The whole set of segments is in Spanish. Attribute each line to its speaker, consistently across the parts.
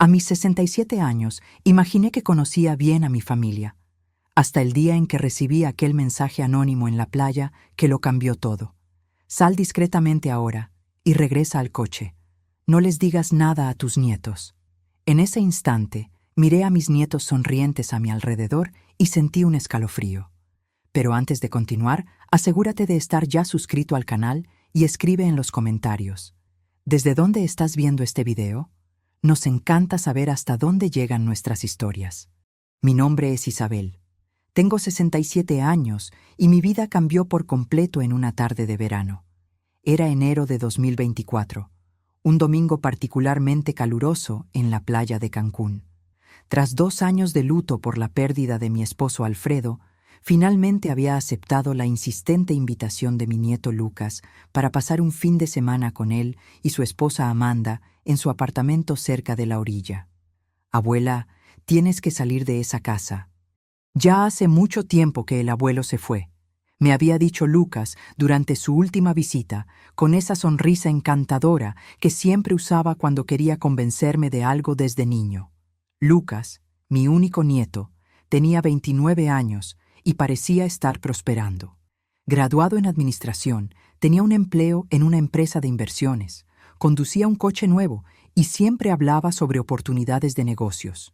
Speaker 1: A mis 67 años, imaginé que conocía bien a mi familia, hasta el día en que recibí aquel mensaje anónimo en la playa que lo cambió todo. Sal discretamente ahora y regresa al coche. No les digas nada a tus nietos. En ese instante, miré a mis nietos sonrientes a mi alrededor y sentí un escalofrío. Pero antes de continuar, asegúrate de estar ya suscrito al canal y escribe en los comentarios. ¿Desde dónde estás viendo este video? Nos encanta saber hasta dónde llegan nuestras historias. Mi nombre es Isabel. Tengo 67 años y mi vida cambió por completo en una tarde de verano. Era enero de 2024, un domingo particularmente caluroso en la playa de Cancún. Tras 2 años de luto por la pérdida de mi esposo Alfredo, finalmente había aceptado la insistente invitación de mi nieto Lucas para pasar un fin de semana con él y su esposa Amanda en su apartamento cerca de la orilla. Abuela, tienes que salir de esa casa. Ya hace mucho tiempo que el abuelo se fue. Me había dicho Lucas durante su última visita, con esa sonrisa encantadora que siempre usaba cuando quería convencerme de algo desde niño. Lucas, mi único nieto, tenía 29 años y parecía estar prosperando. Graduado en administración, tenía un empleo en una empresa de inversiones, conducía un coche nuevo y siempre hablaba sobre oportunidades de negocios.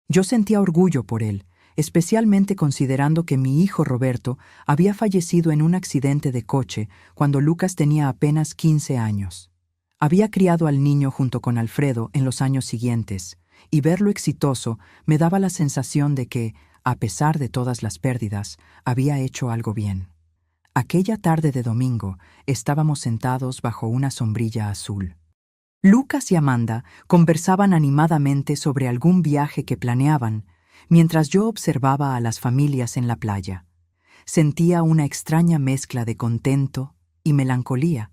Speaker 1: Yo sentía orgullo por él, especialmente considerando que mi hijo Roberto había fallecido en un accidente de coche cuando Lucas tenía apenas 15 años. Había criado al niño junto con Alfredo en los años siguientes, y verlo exitoso me daba la sensación de que, a pesar de todas las pérdidas, había hecho algo bien. Aquella tarde de domingo estábamos sentados bajo una sombrilla azul. Lucas y Amanda conversaban animadamente sobre algún viaje que planeaban, mientras yo observaba a las familias en la playa. Sentía una extraña mezcla de contento y melancolía.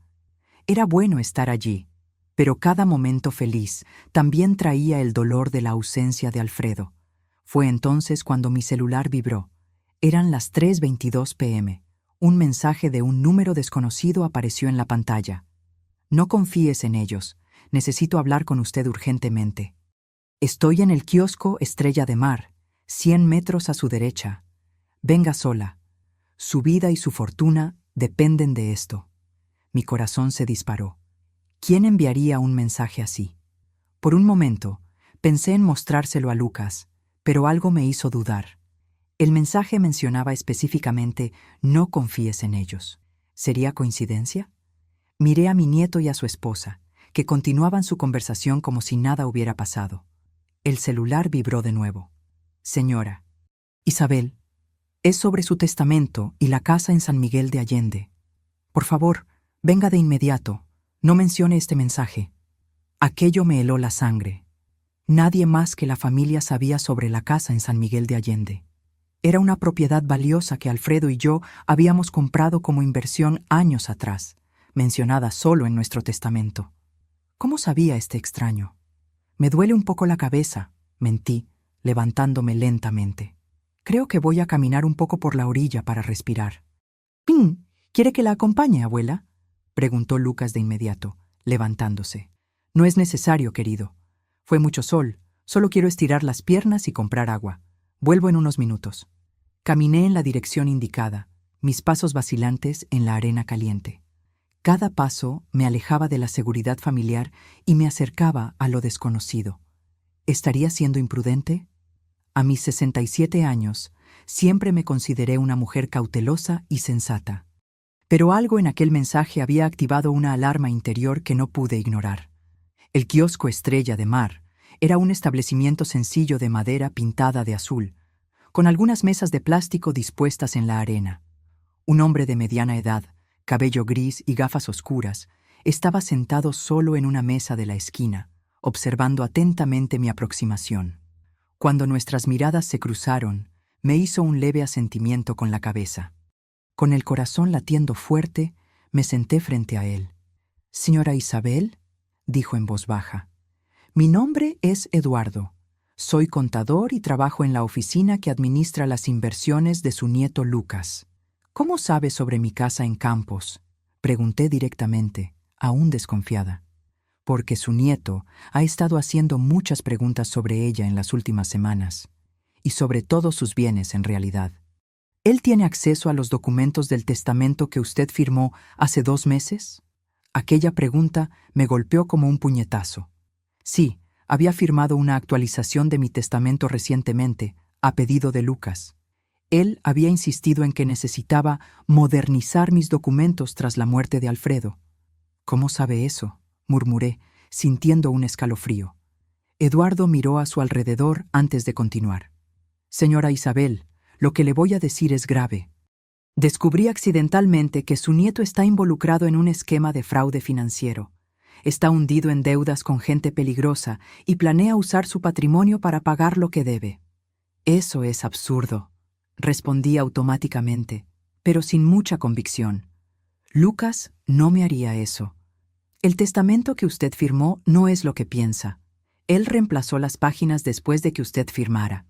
Speaker 1: Era bueno estar allí, pero cada momento feliz también traía el dolor de la ausencia de Alfredo. Fue entonces cuando mi celular vibró. Eran las 3:22 p.m. Un mensaje de un número desconocido apareció en la pantalla. No confíes en ellos. Necesito hablar con usted urgentemente. Estoy en el kiosco Estrella de Mar, 100 metros a su derecha. Venga sola. Su vida y su fortuna dependen de esto. Mi corazón se disparó. ¿Quién enviaría un mensaje así? Por un momento, pensé en mostrárselo a Lucas, pero algo me hizo dudar. El mensaje mencionaba específicamente «No confíes en ellos». ¿Sería coincidencia? Miré a mi nieto y a su esposa, que continuaban su conversación como si nada hubiera pasado. El celular vibró de nuevo. Señora. Isabel, es sobre su testamento y la casa en San Miguel de Allende. Por favor, venga de inmediato. No mencione este mensaje. Aquello me heló la sangre. Nadie más que la familia sabía sobre la casa en San Miguel de Allende. Era una propiedad valiosa que Alfredo y yo habíamos comprado como inversión años atrás, mencionada solo en nuestro testamento. ¿Cómo sabía este extraño? Me duele un poco la cabeza, mentí, levantándome lentamente. Creo que voy a caminar un poco por la orilla para respirar. —¿Pin? ¿Quiere que la acompañe, abuela? —preguntó Lucas de inmediato, levantándose. —No es necesario, querido. Fue mucho sol, solo quiero estirar las piernas y comprar agua. Vuelvo en unos minutos. Caminé en la dirección indicada, mis pasos vacilantes en la arena caliente. Cada paso me alejaba de la seguridad familiar y me acercaba a lo desconocido. ¿Estaría siendo imprudente? A mis 67 años, siempre me consideré una mujer cautelosa y sensata. Pero algo en aquel mensaje había activado una alarma interior que no pude ignorar. El kiosco Estrella de Mar era un establecimiento sencillo de madera pintada de azul, con algunas mesas de plástico dispuestas en la arena. Un hombre de mediana edad, cabello gris y gafas oscuras, estaba sentado solo en una mesa de la esquina, observando atentamente mi aproximación. Cuando nuestras miradas se cruzaron, me hizo un leve asentimiento con la cabeza. Con el corazón latiendo fuerte, me senté frente a él. «Señora Isabel», dijo en voz baja, «mi nombre es Eduardo. Soy contador y trabajo en la oficina que administra las inversiones de su nieto Lucas. ¿Cómo sabe sobre mi casa en Campos?», pregunté directamente, aún desconfiada. porque su nieto ha estado haciendo muchas preguntas sobre ella en las últimas semanas, y sobre todos sus bienes en realidad. ¿Él tiene acceso a los documentos del testamento que usted firmó hace 2 meses? Aquella pregunta me golpeó como un puñetazo. Sí, había firmado una actualización de mi testamento recientemente, a pedido de Lucas. Él había insistido en que necesitaba modernizar mis documentos tras la muerte de Alfredo. ¿Cómo sabe eso?, murmuré, sintiendo un escalofrío. Eduardo miró a su alrededor antes de continuar. Señora Isabel, lo que le voy a decir es grave. Descubrí accidentalmente que su nieto está involucrado en un esquema de fraude financiero. Está hundido en deudas con gente peligrosa y planea usar su patrimonio para pagar lo que debe. Eso es absurdo, respondí automáticamente, pero sin mucha convicción. Lucas no me haría eso. El testamento que usted firmó no es lo que piensa. Él reemplazó las páginas después de que usted firmara.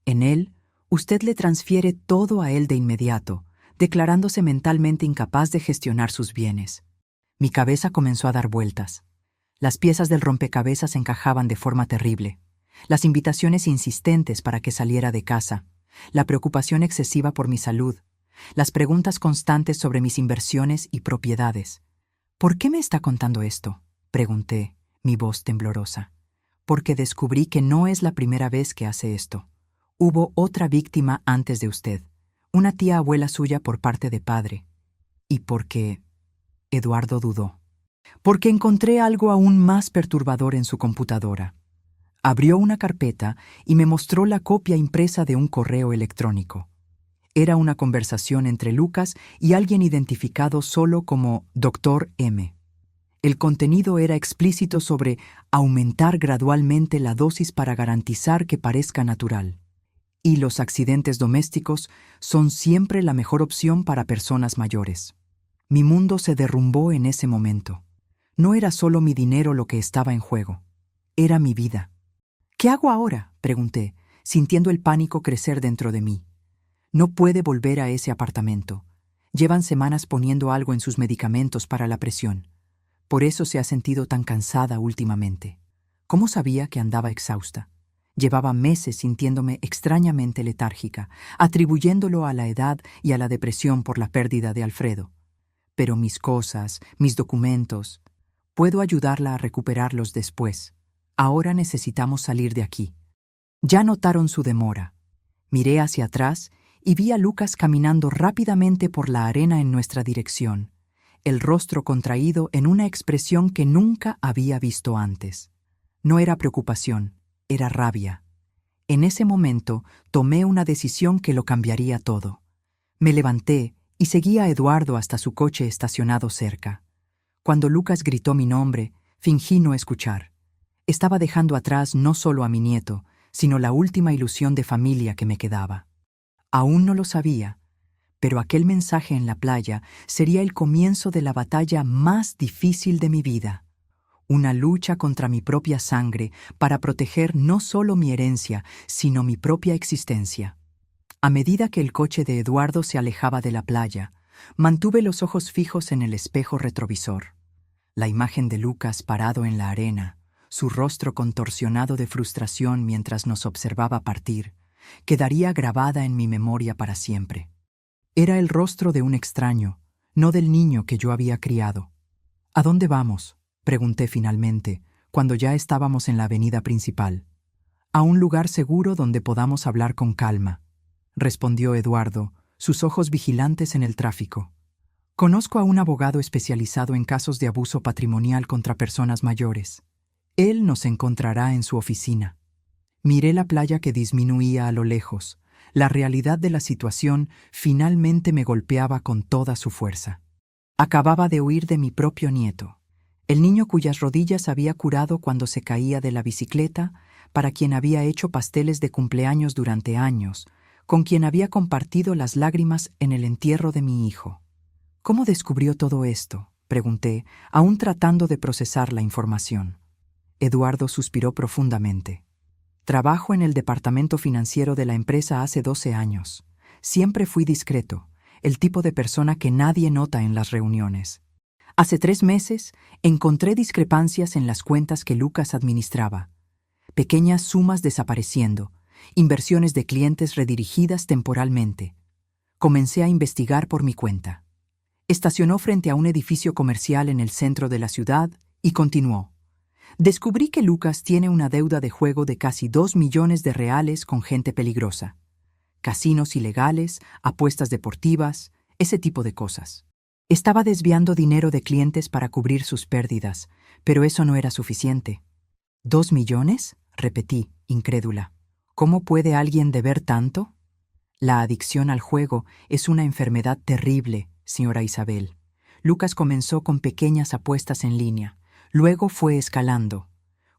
Speaker 1: En él, usted le transfiere todo a él de inmediato, declarándose mentalmente incapaz de gestionar sus bienes. Mi cabeza comenzó a dar vueltas. Las piezas del rompecabezas encajaban de forma terrible. Las invitaciones insistentes para que saliera de casa, la preocupación excesiva por mi salud, las preguntas constantes sobre mis inversiones y propiedades. ¿Por qué me está contando esto?, pregunté, mi voz temblorosa. Porque descubrí que no es la primera vez que hace esto. Hubo otra víctima antes de usted, una tía abuela suya por parte de padre. Y porque... Eduardo dudó. Porque encontré algo aún más perturbador en su computadora. Abrió una carpeta y me mostró la copia impresa de un correo electrónico. Era una conversación entre Lucas y alguien identificado solo como Dr. M. El contenido era explícito sobre aumentar gradualmente la dosis para garantizar que parezca natural. Y los accidentes domésticos son siempre la mejor opción para personas mayores. Mi mundo se derrumbó en ese momento. No era solo mi dinero lo que estaba en juego. Era mi vida. ¿Qué hago ahora?, pregunté, sintiendo el pánico crecer dentro de mí. No puede volver a ese apartamento. Llevan semanas poniendo algo en sus medicamentos para la presión. Por eso se ha sentido tan cansada últimamente. ¿Cómo sabía que andaba exhausta? Llevaba meses sintiéndome extrañamente letárgica, atribuyéndolo a la edad y a la depresión por la pérdida de Alfredo. Pero mis cosas, mis documentos, puedo ayudarla a recuperarlos después. Ahora necesitamos salir de aquí. Ya notaron su demora. Miré hacia atrás y vi a Lucas caminando rápidamente por la arena en nuestra dirección, el rostro contraído en una expresión que nunca había visto antes. No era preocupación, era rabia. En ese momento tomé una decisión que lo cambiaría todo. Me levanté y seguí a Eduardo hasta su coche estacionado cerca. Cuando Lucas gritó mi nombre, fingí no escuchar. Estaba dejando atrás no solo a mi nieto, sino la última ilusión de familia que me quedaba. Aún no lo sabía, pero aquel mensaje en la playa sería el comienzo de la batalla más difícil de mi vida. Una lucha contra mi propia sangre para proteger no solo mi herencia, sino mi propia existencia. A medida que el coche de Eduardo se alejaba de la playa, mantuve los ojos fijos en el espejo retrovisor. La imagen de Lucas parado en la arena, su rostro contorsionado de frustración mientras nos observaba partir, quedaría grabada en mi memoria para siempre. Era el rostro de un extraño, no del niño que yo había criado. ¿A dónde vamos?, pregunté finalmente, cuando ya estábamos en la avenida principal. A un lugar seguro donde podamos hablar con calma, respondió Eduardo, sus ojos vigilantes en el tráfico. Conozco a un abogado especializado en casos de abuso patrimonial contra personas mayores. Él nos encontrará en su oficina. Miré la playa que disminuía a lo lejos. La realidad de la situación finalmente me golpeaba con toda su fuerza. Acababa de huir de mi propio nieto, el niño cuyas rodillas había curado cuando se caía de la bicicleta, para quien había hecho pasteles de cumpleaños durante años, con quien había compartido las lágrimas en el entierro de mi hijo. ¿Cómo descubrió todo esto?, pregunté, aún tratando de procesar la información. Eduardo suspiró profundamente. Trabajo en el departamento financiero de la empresa hace 12 años. Siempre fui discreto, el tipo de persona que nadie nota en las reuniones. Hace 3 meses encontré discrepancias en las cuentas que Lucas administraba. Pequeñas sumas desapareciendo, inversiones de clientes redirigidas temporalmente. Comencé a investigar por mi cuenta. Estacionó frente a un edificio comercial en el centro de la ciudad y continuó. Descubrí que Lucas tiene una deuda de juego de casi 2 millones de reales con gente peligrosa. Casinos ilegales, apuestas deportivas, ese tipo de cosas. Estaba desviando dinero de clientes para cubrir sus pérdidas, pero eso no era suficiente. ¿2 millones? Repetí, incrédula. ¿Cómo puede alguien deber tanto? La adicción al juego es una enfermedad terrible, señora Isabel. Lucas comenzó con pequeñas apuestas en línea, luego fue escalando.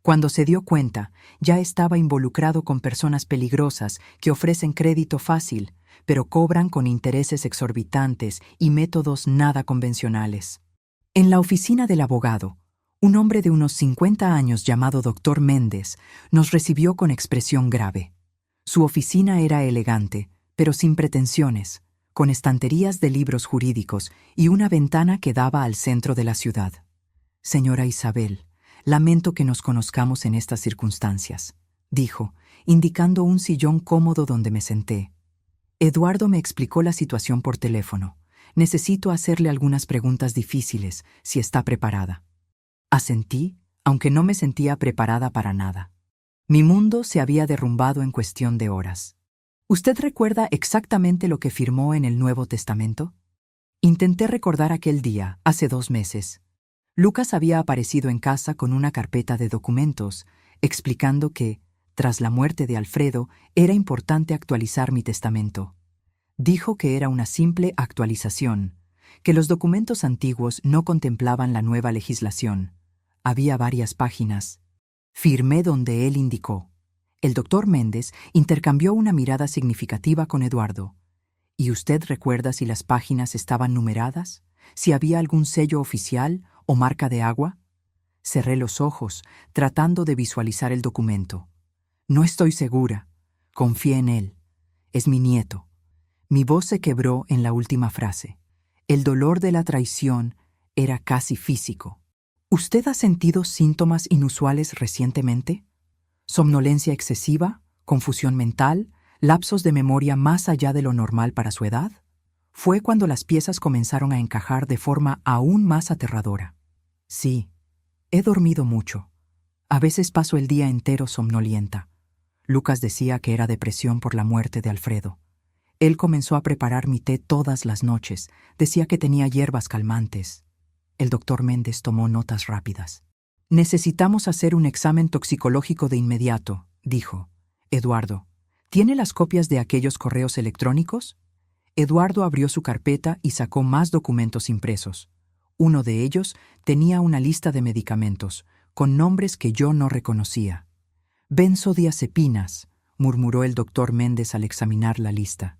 Speaker 1: Cuando se dio cuenta, ya estaba involucrado con personas peligrosas que ofrecen crédito fácil, pero cobran con intereses exorbitantes y métodos nada convencionales. En la oficina del abogado, un hombre de unos 50 años llamado Dr. Méndez nos recibió con expresión grave. Su oficina era elegante, pero sin pretensiones, con estanterías de libros jurídicos y una ventana que daba al centro de la ciudad. Señora Isabel, lamento que nos conozcamos en estas circunstancias, dijo, indicando un sillón cómodo donde me senté. Eduardo me explicó la situación por teléfono. Necesito hacerle algunas preguntas difíciles, si está preparada. Asentí, aunque no me sentía preparada para nada. Mi mundo se había derrumbado en cuestión de horas. ¿Usted recuerda exactamente lo que firmó en el Nuevo Testamento? Intenté recordar aquel día, hace 2 meses. Lucas había aparecido en casa con una carpeta de documentos, explicando que, tras la muerte de Alfredo, era importante actualizar mi testamento. Dijo que era una simple actualización, que los documentos antiguos no contemplaban la nueva legislación. Había varias páginas. Firmé donde él indicó. El doctor Méndez intercambió una mirada significativa con Eduardo. ¿Y usted recuerda si las páginas estaban numeradas? ¿Si había algún sello oficial o marca de agua? Cerré los ojos, tratando de visualizar el documento. No estoy segura. Confié en él. Es mi nieto. Mi voz se quebró en la última frase. El dolor de la traición era casi físico. ¿Usted ha sentido síntomas inusuales recientemente? ¿Somnolencia excesiva? ¿Confusión mental? ¿Lapsos de memoria más allá de lo normal para su edad? Fue cuando las piezas comenzaron a encajar de forma aún más aterradora. Sí, he dormido mucho. A veces paso el día entero somnolienta. Lucas decía que era depresión por la muerte de Alfredo. Él comenzó a preparar mi té todas las noches. Decía que tenía hierbas calmantes. El doctor Méndez tomó notas rápidas. Necesitamos hacer un examen toxicológico de inmediato, dijo. Eduardo, ¿tiene las copias de aquellos correos electrónicos? Eduardo abrió su carpeta y sacó más documentos impresos. Uno de ellos tenía una lista de medicamentos, con nombres que yo no reconocía. Benzodiazepinas, murmuró el doctor Méndez al examinar la lista.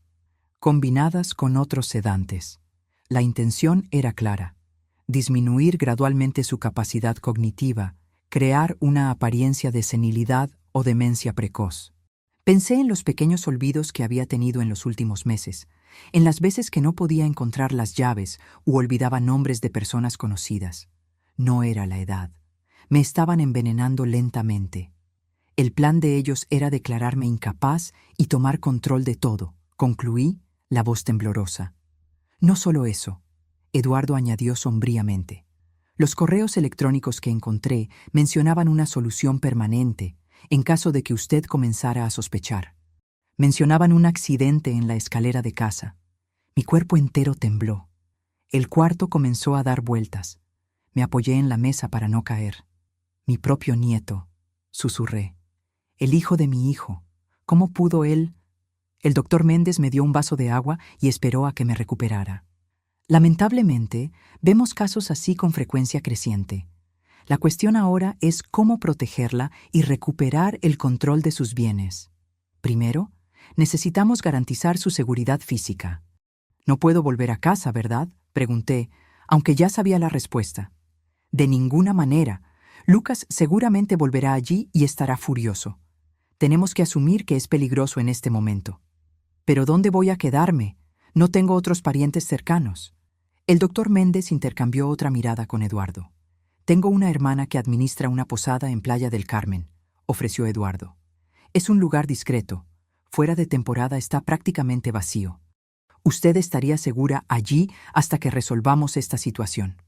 Speaker 1: Combinadas con otros sedantes. La intención era clara. Disminuir gradualmente su capacidad cognitiva, crear una apariencia de senilidad o demencia precoz. Pensé en los pequeños olvidos que había tenido en los últimos meses, en las veces que no podía encontrar las llaves u olvidaba nombres de personas conocidas. No era la edad. Me estaban envenenando lentamente. El plan de ellos era declararme incapaz y tomar control de todo, concluí, la voz temblorosa. No solo eso, Eduardo añadió sombríamente. Los correos electrónicos que encontré mencionaban una solución permanente en caso de que usted comenzara a sospechar. Mencionaban un accidente en la escalera de casa. Mi cuerpo entero tembló. El cuarto comenzó a dar vueltas. Me apoyé en la mesa para no caer. Mi propio nieto, susurré. El hijo de mi hijo. ¿Cómo pudo él? El doctor Méndez me dio un vaso de agua y esperó a que me recuperara. Lamentablemente, vemos casos así con frecuencia creciente. La cuestión ahora es cómo protegerla y recuperar el control de sus bienes. Primero, necesitamos garantizar su seguridad física. No puedo volver a casa, ¿verdad?, pregunté, aunque ya sabía la respuesta. De ninguna manera. Lucas seguramente volverá allí y estará furioso. Tenemos que asumir que es peligroso en este momento. ¿Pero dónde voy a quedarme? No tengo otros parientes cercanos. El doctor Méndez intercambió otra mirada con Eduardo. Tengo una hermana que administra una posada en Playa del Carmen, ofreció Eduardo. Es un lugar discreto. Fuera de temporada está prácticamente vacío. Usted estaría segura allí hasta que resolvamos esta situación.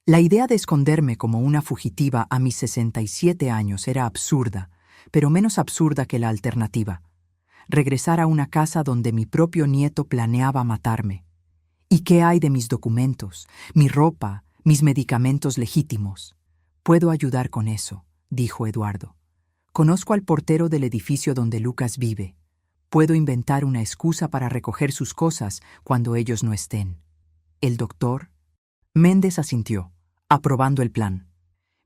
Speaker 1: La idea de esconderme como una fugitiva a mis 67 años era absurda, pero menos absurda que la alternativa. Regresar a una casa donde mi propio nieto planeaba matarme. ¿Y qué hay de mis documentos, mi ropa, mis medicamentos legítimos? Puedo ayudar con eso, dijo Eduardo. Conozco al portero del edificio donde Lucas vive. Puedo inventar una excusa para recoger sus cosas cuando ellos no estén. ¿El doctor? Méndez asintió, aprobando el plan.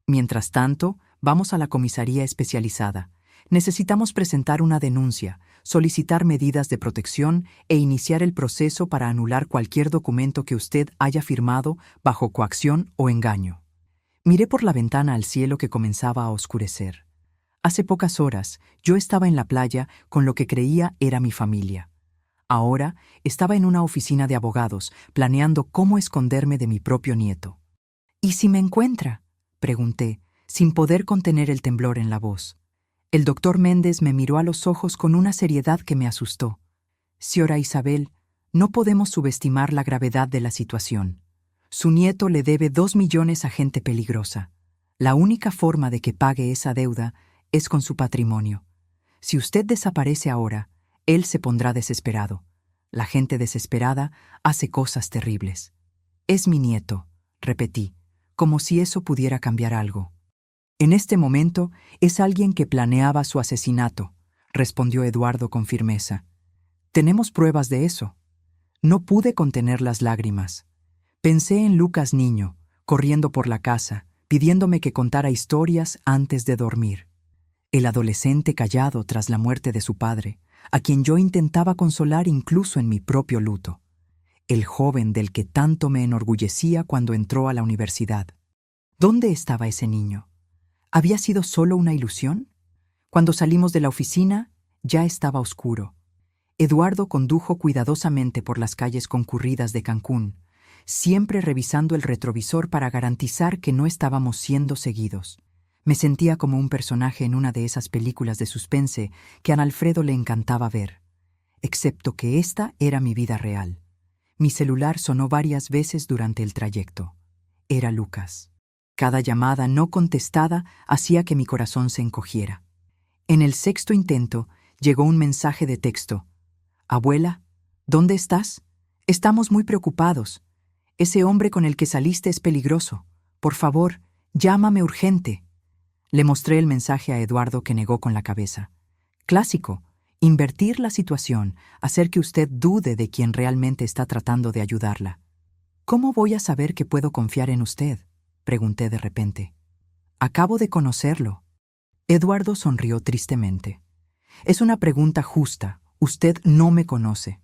Speaker 1: Mientras tanto, vamos a la comisaría especializada. Necesitamos presentar una denuncia, solicitar medidas de protección e iniciar el proceso para anular cualquier documento que usted haya firmado bajo coacción o engaño. Miré por la ventana al cielo que comenzaba a oscurecer. Hace pocas horas, yo estaba en la playa con lo que creía era mi familia. Ahora estaba en una oficina de abogados, planeando cómo esconderme de mi propio nieto. ¿Y si me encuentra?, pregunté, sin poder contener el temblor en la voz. El doctor Méndez me miró a los ojos con una seriedad que me asustó. Señora Isabel, no podemos subestimar la gravedad de la situación. Su nieto le debe 2 millones a gente peligrosa. La única forma de que pague esa deuda es con su patrimonio. Si usted desaparece ahora, él se pondrá desesperado. La gente desesperada hace cosas terribles. Es mi nieto, repetí, como si eso pudiera cambiar algo. En este momento es alguien que planeaba su asesinato, respondió Eduardo con firmeza. Tenemos pruebas de eso. No pude contener las lágrimas. Pensé en Lucas niño, corriendo por la casa, pidiéndome que contara historias antes de dormir. El adolescente callado tras la muerte de su padre, a quien yo intentaba consolar incluso en mi propio luto. El joven del que tanto me enorgullecía cuando entró a la universidad. ¿Dónde estaba ese niño? ¿Había sido solo una ilusión? Cuando salimos de la oficina, ya estaba oscuro. Eduardo condujo cuidadosamente por las calles concurridas de Cancún, siempre revisando el retrovisor para garantizar que no estábamos siendo seguidos. Me sentía como un personaje en una de esas películas de suspense que a Alfredo le encantaba ver, excepto que esta era mi vida real. Mi celular sonó varias veces durante el trayecto. Era Lucas. Cada llamada no contestada hacía que mi corazón se encogiera. En el 6º intento llegó un mensaje de texto. «Abuela, ¿dónde estás? Estamos muy preocupados. Ese hombre con el que saliste es peligroso. Por favor, llámame urgente». Le mostré el mensaje a Eduardo, que negó con la cabeza. Clásico, invertir la situación, hacer que usted dude de quien realmente está tratando de ayudarla. ¿Cómo voy a saber que puedo confiar en usted?, pregunté de repente. Acabo de conocerlo. Eduardo sonrió tristemente. Es una pregunta justa. Usted no me conoce,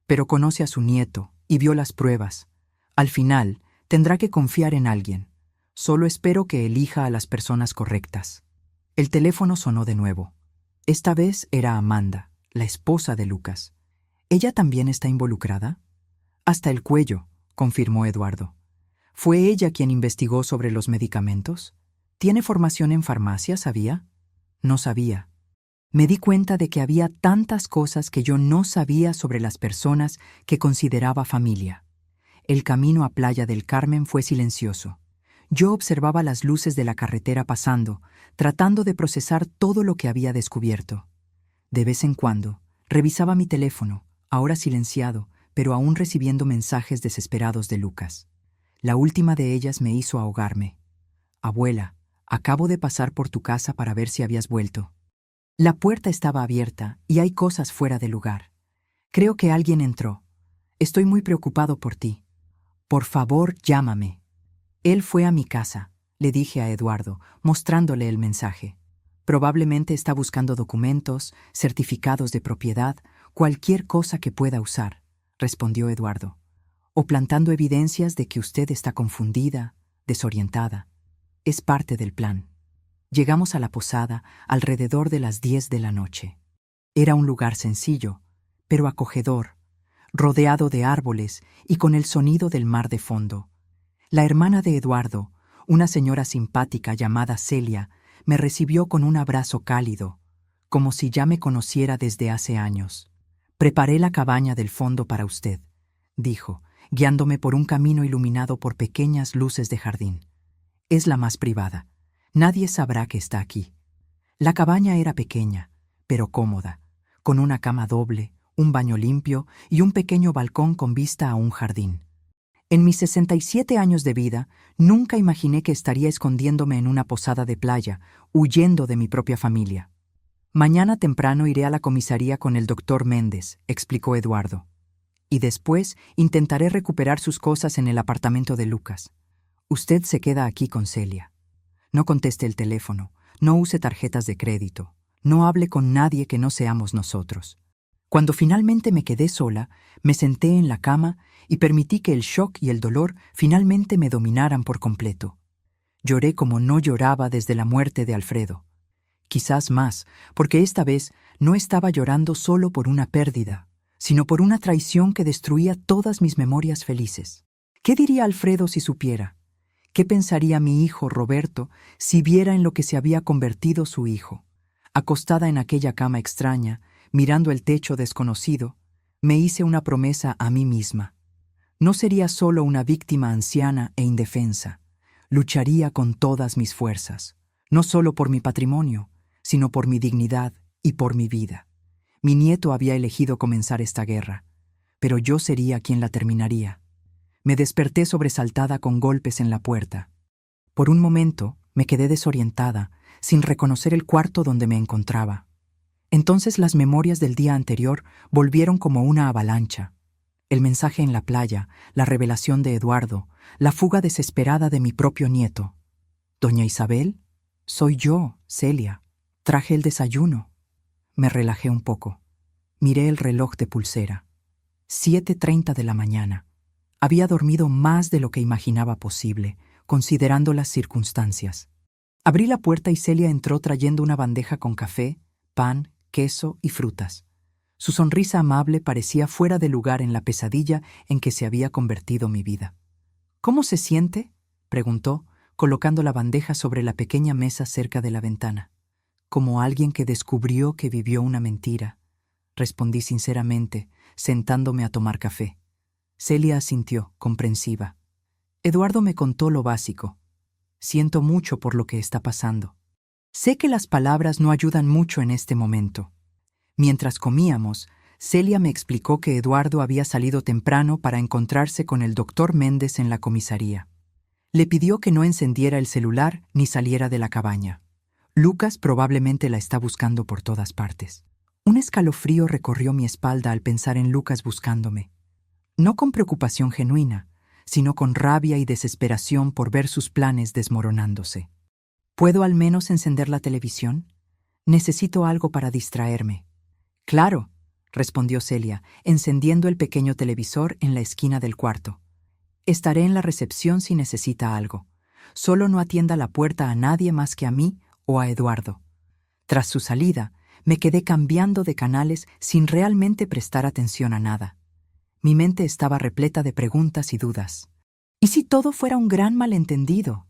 Speaker 1: pero conoce a su nieto y vio las pruebas. Al final, tendrá que confiar en alguien. Solo espero que elija a las personas correctas. El teléfono sonó de nuevo. Esta vez era Amanda, la esposa de Lucas. ¿Ella también está involucrada? Hasta el cuello, confirmó Eduardo. ¿Fue ella quien investigó sobre los medicamentos? ¿Tiene formación en farmacia, sabía? No sabía. Me di cuenta de que había tantas cosas que yo no sabía sobre las personas que consideraba familia. El camino a Playa del Carmen fue silencioso. Yo observaba las luces de la carretera pasando, tratando de procesar todo lo que había descubierto. De vez en cuando, revisaba mi teléfono, ahora silenciado, pero aún recibiendo mensajes desesperados de Lucas. La última de ellas me hizo ahogarme. «Abuela, acabo de pasar por tu casa para ver si habías vuelto. La puerta estaba abierta y hay cosas fuera de lugar. Creo que alguien entró. Estoy muy preocupado por ti. Por favor, llámame». Él fue a mi casa, le dije a Eduardo, mostrándole el mensaje. Probablemente está buscando documentos, certificados de propiedad, cualquier cosa que pueda usar, respondió Eduardo. O plantando evidencias de que usted está confundida, desorientada. Es parte del plan. Llegamos a la posada alrededor de las 10 de la noche. Era un lugar sencillo, pero acogedor. rodeado de árboles y con el sonido del mar de fondo. La hermana de Eduardo, una señora simpática llamada Celia, me recibió con un abrazo cálido, como si ya me conociera desde hace años. «Preparé la cabaña del fondo para usted», dijo, guiándome por un camino iluminado por pequeñas luces de jardín. «Es la más privada. Nadie sabrá que está aquí». La cabaña era pequeña, pero cómoda, con una cama doble, un baño limpio y un pequeño balcón con vista a un jardín. En mis 67 años de vida, nunca imaginé que estaría escondiéndome en una posada de playa, huyendo de mi propia familia. «Mañana temprano iré a la comisaría con el doctor Méndez», explicó Eduardo. «Y después intentaré recuperar sus cosas en el apartamento de Lucas. Usted se queda aquí con Celia. No conteste el teléfono, no use tarjetas de crédito, no hable con nadie que no seamos nosotros». Cuando finalmente me quedé sola, me senté en la cama y permití que el shock y el dolor finalmente me dominaran por completo. Lloré como no lloraba desde la muerte de Alfredo. Quizás más, porque esta vez no estaba llorando solo por una pérdida, sino por una traición que destruía todas mis memorias felices. ¿Qué diría Alfredo si supiera? ¿Qué pensaría mi hijo Roberto si viera en lo que se había convertido su hijo? Acostada en aquella cama extraña, mirando el techo desconocido, me hice una promesa a mí misma. No sería solo una víctima anciana e indefensa. Lucharía con todas mis fuerzas, no solo por mi patrimonio, sino por mi dignidad y por mi vida. Mi nieto había elegido comenzar esta guerra, pero yo sería quien la terminaría. Me desperté sobresaltada con golpes en la puerta. Por un momento me quedé desorientada, sin reconocer el cuarto donde me encontraba. Entonces las memorias del día anterior volvieron como una avalancha. El mensaje en la playa, la revelación de Eduardo, la fuga desesperada de mi propio nieto. «Doña Isabel, soy yo, Celia. Traje el desayuno». Me relajé un poco. Miré el reloj de pulsera. 7:30 de la mañana. Había dormido más de lo que imaginaba posible, considerando las circunstancias. Abrí la puerta y Celia entró trayendo una bandeja con café, pan, queso y frutas. Su sonrisa amable parecía fuera de lugar en la pesadilla en que se había convertido mi vida. «¿Cómo se siente?», preguntó, colocando la bandeja sobre la pequeña mesa cerca de la ventana. «Como alguien que descubrió que vivió una mentira», respondí sinceramente, sentándome a tomar café. Celia asintió, comprensiva. Eduardo me contó lo básico. «Siento mucho por lo que está pasando. Sé que las palabras no ayudan mucho en este momento». Mientras comíamos, Celia me explicó que Eduardo había salido temprano para encontrarse con el doctor Méndez en la comisaría. Le pidió que no encendiera el celular ni saliera de la cabaña. Lucas probablemente la está buscando por todas partes. Un escalofrío recorrió mi espalda al pensar en Lucas buscándome. No con preocupación genuina, sino con rabia y desesperación por ver sus planes desmoronándose. «¿Puedo al menos encender la televisión? Necesito algo para distraerme». «Claro», respondió Celia, encendiendo el pequeño televisor en la esquina del cuarto. «Estaré en la recepción si necesita algo. Solo no atienda la puerta a nadie más que a mí o a Eduardo». Tras su salida, me quedé cambiando de canales sin realmente prestar atención a nada. Mi mente estaba repleta de preguntas y dudas. ¿Y si todo fuera un gran malentendido?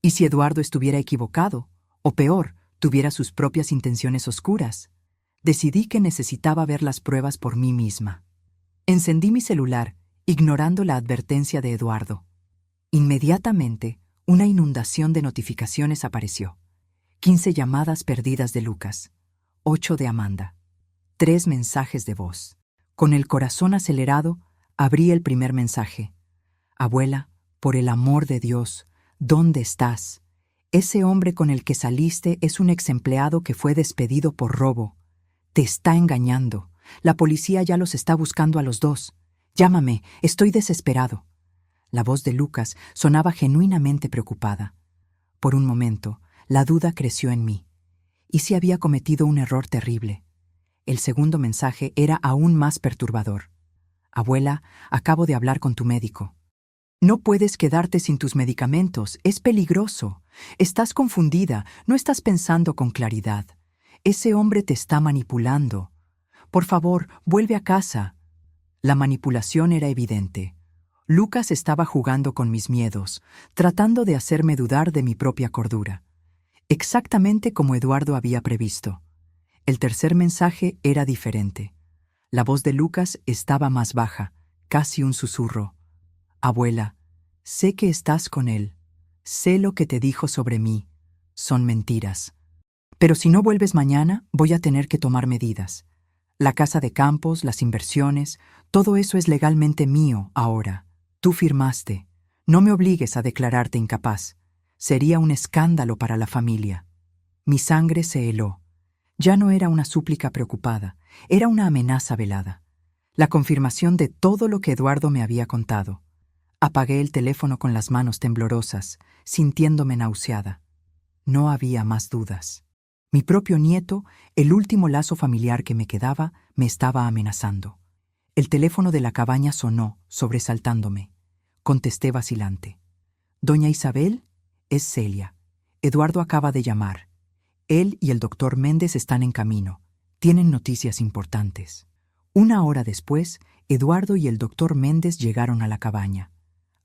Speaker 1: ¿Y si Eduardo estuviera equivocado? O peor, tuviera sus propias intenciones oscuras. Decidí que necesitaba ver las pruebas por mí misma. Encendí mi celular, ignorando la advertencia de Eduardo. Inmediatamente, una inundación de notificaciones apareció. 15 llamadas perdidas de Lucas, 8 de Amanda, 3 mensajes de voz. Con el corazón acelerado, abrí el primer mensaje. «Abuela, por el amor de Dios, ¿dónde estás? Ese hombre con el que saliste es un exempleado que fue despedido por robo. Te está engañando. La policía ya los está buscando a los dos. Llámame, estoy desesperado». La voz de Lucas sonaba genuinamente preocupada. Por un momento, la duda creció en mí. ¿Y si había cometido un error terrible? El segundo mensaje era aún más perturbador. «Abuela, acabo de hablar con tu médico. No puedes quedarte sin tus medicamentos, es peligroso. Estás confundida, no estás pensando con claridad. Ese hombre te está manipulando. Por favor, vuelve a casa». La manipulación era evidente. Lucas estaba jugando con mis miedos, tratando de hacerme dudar de mi propia cordura. Exactamente como Eduardo había previsto. El tercer mensaje era diferente. La voz de Lucas estaba más baja, casi un susurro. Abuela, sé que estás con él. Sé lo que te dijo sobre mí. Son mentiras. Pero si no vuelves mañana, voy a tener que tomar medidas. La casa de campos, las inversiones, todo eso es legalmente mío ahora. Tú firmaste. No me obligues a declararte incapaz. Sería un escándalo para la familia. Mi sangre se heló. Ya no era una súplica preocupada, era una amenaza velada. La confirmación de todo lo que Eduardo me había contado. Apagué el teléfono con las manos temblorosas, sintiéndome nauseada. No había más dudas. Mi propio nieto, el último lazo familiar que me quedaba, me estaba amenazando. El teléfono de la cabaña sonó, sobresaltándome. Contesté vacilante. «Doña Isabel, es Celia. Eduardo acaba de llamar. Él y el doctor Méndez están en camino. Tienen noticias importantes». 1 hora después, Eduardo y el doctor Méndez llegaron a la cabaña.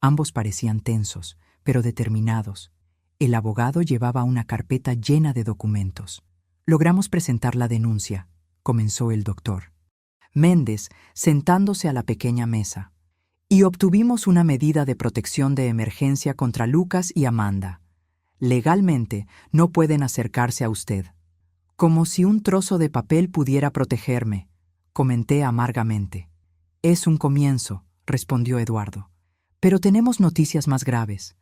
Speaker 1: Ambos parecían tensos, pero determinados. El abogado llevaba una carpeta llena de documentos. «Logramos presentar la denuncia», comenzó el doctor Méndez, sentándose a la pequeña mesa. «Y obtuvimos una medida de protección de emergencia contra Lucas y Amanda. Legalmente no pueden acercarse a usted». «Como si un trozo de papel pudiera protegerme», comenté amargamente. «Es un comienzo», respondió Eduardo. «Pero tenemos noticias más graves.